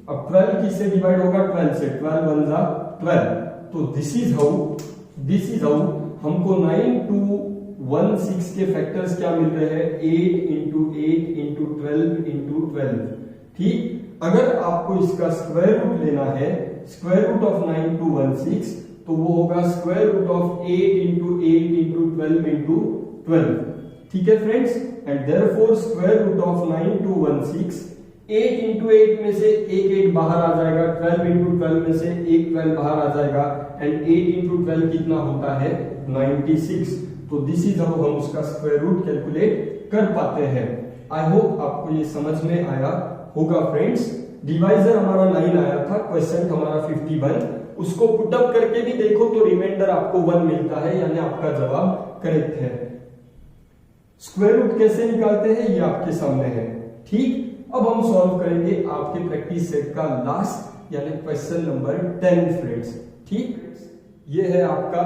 अब 12 किससे डिवाइड होगा? 12 से। 12 1 जा 12। तो दिस इज हाउ हमको 9216 के फैक्टर्स क्या मिल रहे हैं? 8 इंटू 8 इंटू 12 इंटू 12। ठीक, अगर आपको इसका स्क्वायर रूट लेना है, स्क्वायर रूट ऑफ 9216, तो वो होगा square root of 8 into 8 into 12 into 12। ठीक है friends, and therefore square root of 9216, 8 into 8 में से एक 8 बाहर आ जाएगा, 12 इंटू 12 में से एक 12 बाहर आ जाएगा एंड 8 इंटू 12 कितना होता है? 96। तो दिस इज हाउ हम उसका स्क्वायर रूट कैलकुलेट कर पाते हैं। आई होप आपको ये समझ में आया होगा फ्रेंड्स। डिवाइजर हमारा 9 आया था, क्वेश्चन हमारा 51, उसको पुटअप करके भी देखो तो रिमाइंडर आपको 1 मिलता है, यानी आपका जवाब करेक्ट है। स्क्वायर रूट कैसे निकालते हैं ये आपके सामने है। ठीक, अब हम सॉल्व करेंगे आपके प्रैक्टिस सेट का लास्ट यानी क्वेश्चन नंबर 10 फ्रेंड्स। ठीक, ये है आपका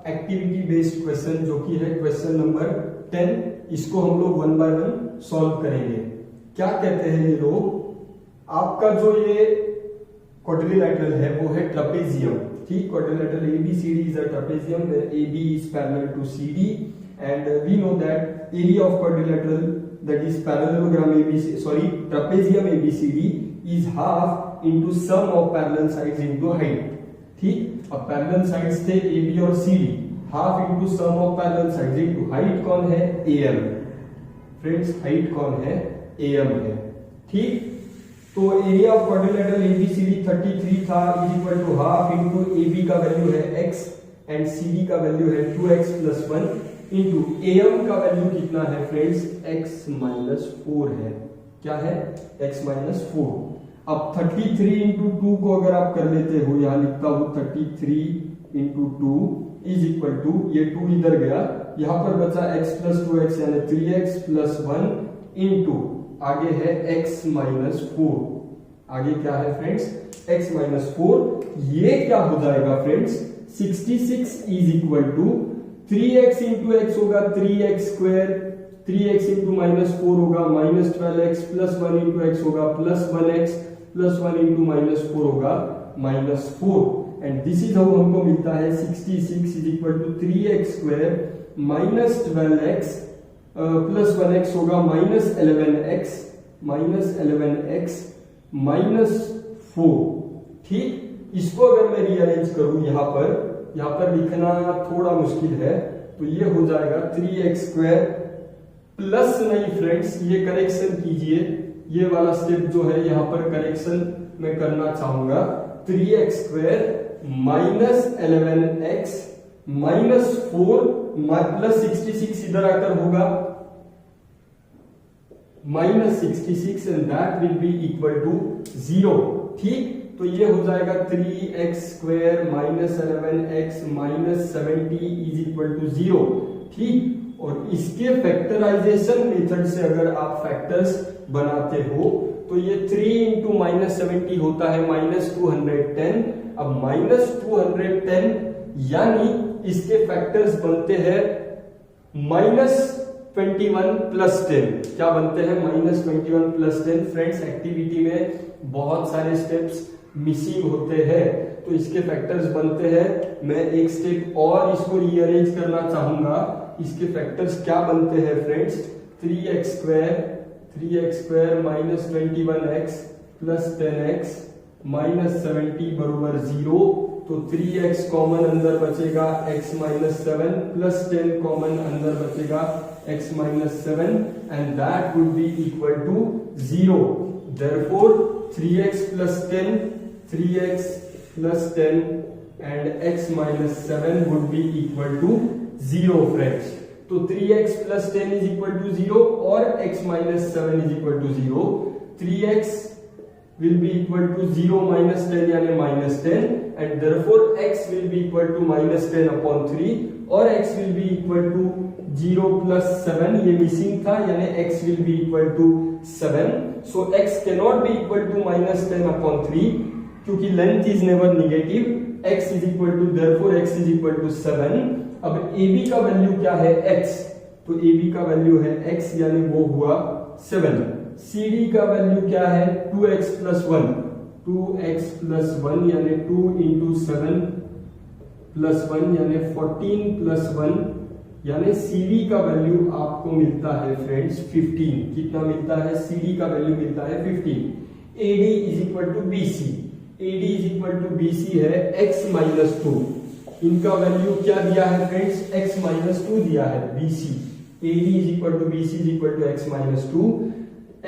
एक्टिविटी बेस्ड क्वेश्चन जो कि है क्वेश्चन नंबर 10। इसको हम लोग 1 बाय 1 सॉल्व करेंगे। क्या कहते हैं ये लोग? आपका जो ये क्वाड्रिलैटरल है वो है ट्रापेजियम। ठीक, quadrilateral ABCD is a trapezium where AB is parallel to CD and we know that area of quadrilateral, that is parallelogram trapezium ABCD is half into sum of parallel sides into height। ठीक, अब parallel sides थे AB और CD, half into sum of parallel sides into height कौन है? AM। Friends height कौन है? AM है। ठीक, तो एरिया ऑफ क्वाड्रिलैटरल ABCD 33 था, is equal to half into AB का वैल्यू है x एंड CD का वैल्यू है 2x प्लस 1 इंटू AM का वैल्यू कितना है फ्रेंड्स? x माइनस 4 है। क्या है? x minus 4। अब 33 इंटू 2 को अगर आप कर लेते हो, यहां लिखता हूं 33 इंटू 2 इज इक्वल टू, ये 2 इधर गया, यहां पर बचा x प्लस 2x यानी 3x प्लस 1 इंटू आगे है x माइनस 4। आगे क्या है फ्रेंड्स, x माइनस 4। ये क्या हो जाएगा friends, 66 is equal to 3x into x होगा 3x square, 3x into minus 4 होगा माइनस 12x, प्लस 1 इंटू एक्स होगा plus 1x, plus 1 into minus 4 होगा minus 4। And this is how हमको मिलता है 66 is equal to 3x square minus 12x plus 1x होगा minus 11x, minus 4। ठीक, इसको अगर मैं रीअरेंज करूं यहाँ पर लिखना थोड़ा मुश्किल है, तो ये हो जाएगा 3x स्क्वायर प्लस, नहीं फ्रेंड्स ये करेक्शन कीजिए, ये वाला स्टेप जो है यहाँ पर करेक्शन मैं करना चाहूंगा, 3x square minus 11x minus 4 plus 66 इधर आकर होगा minus 66 and that will be equal to 0। ठीक, तो ये हो जाएगा 3x square minus 11x minus 70 is equal to 0। ठीक, और इसके फैक्टराइजेशन मेथड से अगर आप फैक्टर्स बनाते हो तो ये 3 इंटू माइनस 70 होता है माइनस 210। अब माइनस 210 यानी इसके फैक्टर्स बनते हैं माइनस 21 प्लस 10। क्या बनते हैं, माइनस 21 प्लस 10। फ्रेंड्स, एक्टिविटी में बहुत सारे स्टेप्स मिसिंग होते हैं, तो इसके फैक्टर्स बनते हैं। मैं एक स्टेप और इसको रीअरेंज करना चाहूंगा। इसके फैक्टर्स क्या बनते हैं friends, 3x square minus 21x plus 10x minus 70 बराबर 0। तो 3x कॉमन अंदर बचेगा, x माइनस 7 प्लस 10 कॉमन अंदर बचेगा, x minus 7 and that would be equal to 0। Therefore 3x plus 10 and x minus 7 would be equal to 0 friends. तो 3x plus 10 is equal to 0 और x minus 7 is equal to 0। 3x will be equal to 0 minus 10 यानी minus 10 and therefore x will be equal to minus 10 upon 3 और x will be equal to 0 plus 7, ये missing था यानी x will be equal to 7। so x cannot be equal to minus 10 upon 3 क्योंकि length is never negative, x is equal to therefore x is equal to 7। अब AB का value क्या है, x, तो AB का value है x यानी वो हुआ 7। CD का वैल्यू क्या है, 2x प्लस 1 यानी 2 इंटू 7 प्लस 1 यानी 14 प्लस 1 यानी CD का वैल्यू आपको मिलता है फ्रेंड्स 15। कितना मिलता है, CD का वैल्यू मिलता है 15। AD is equal to BC है x माइनस 2। इनका वैल्यू क्या दिया है फ्रेंड्स, x माइनस 2 दिया है BC। AD is equal to BC is equal to x minus 2।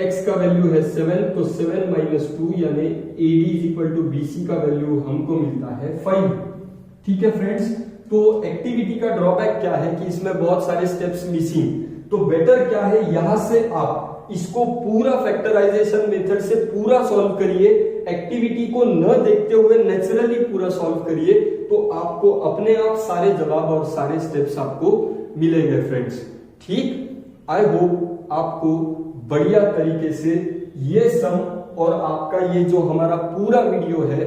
x का वैल्यू है 7, तो 7 माइनस 2 यानी AD is equal to BC का वैल्यू हमको मिलता है 5। ठीक है फ्रेंड्स, तो एक्टिविटी का ड्रॉबैक क्या है कि इसमें बहुत सारे स्टेप्स मिसिंग, तो बेटर क्या है यहां से आप इसको पूरा फैक्टराइजेशन मेथड से पूरा सॉल्व करिए, एक्टिविटी को न देखते हुए नेचुरली पूरा सॉल्व करिए, तो आपको अपने आप सारे जवाब और सारे स्टेप्स आपको मिलेंगे फ्रेंड्स। ठीक, आई होप आपको बढ़िया तरीके से ये सम और आपका ये जो हमारा पूरा वीडियो है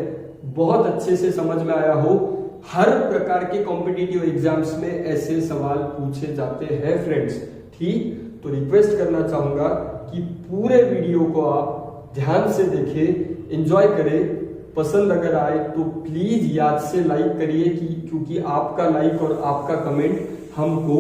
बहुत अच्छे से समझ में आया हो। हर प्रकार के कॉम्पिटिटिव एग्जाम्स में ऐसे सवाल पूछे जाते हैं फ्रेंड्स। ठीक, तो रिक्वेस्ट करना चाहूंगा कि पूरे वीडियो को आप ध्यान से देखें, एंजॉय करें। पसंद अगर आए तो प्लीज याद से लाइक करिए क्योंकि आपका लाइक और आपका कमेंट हमको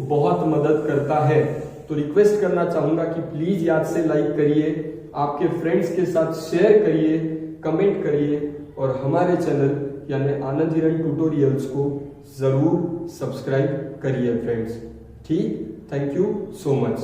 बहुत मदद करता है। तो रिक्वेस्ट करना चाहूंगा कि प्लीज याद से लाइक करिए, आपके फ्रेंड्स के साथ शेयर करिए, कमेंट करिए और हमारे चैनल यानी आनंद हिरन ट्यूटोरियल्स को जरूर सब्सक्राइब करिए फ्रेंड्स। ठीक, थैंक यू सो मच।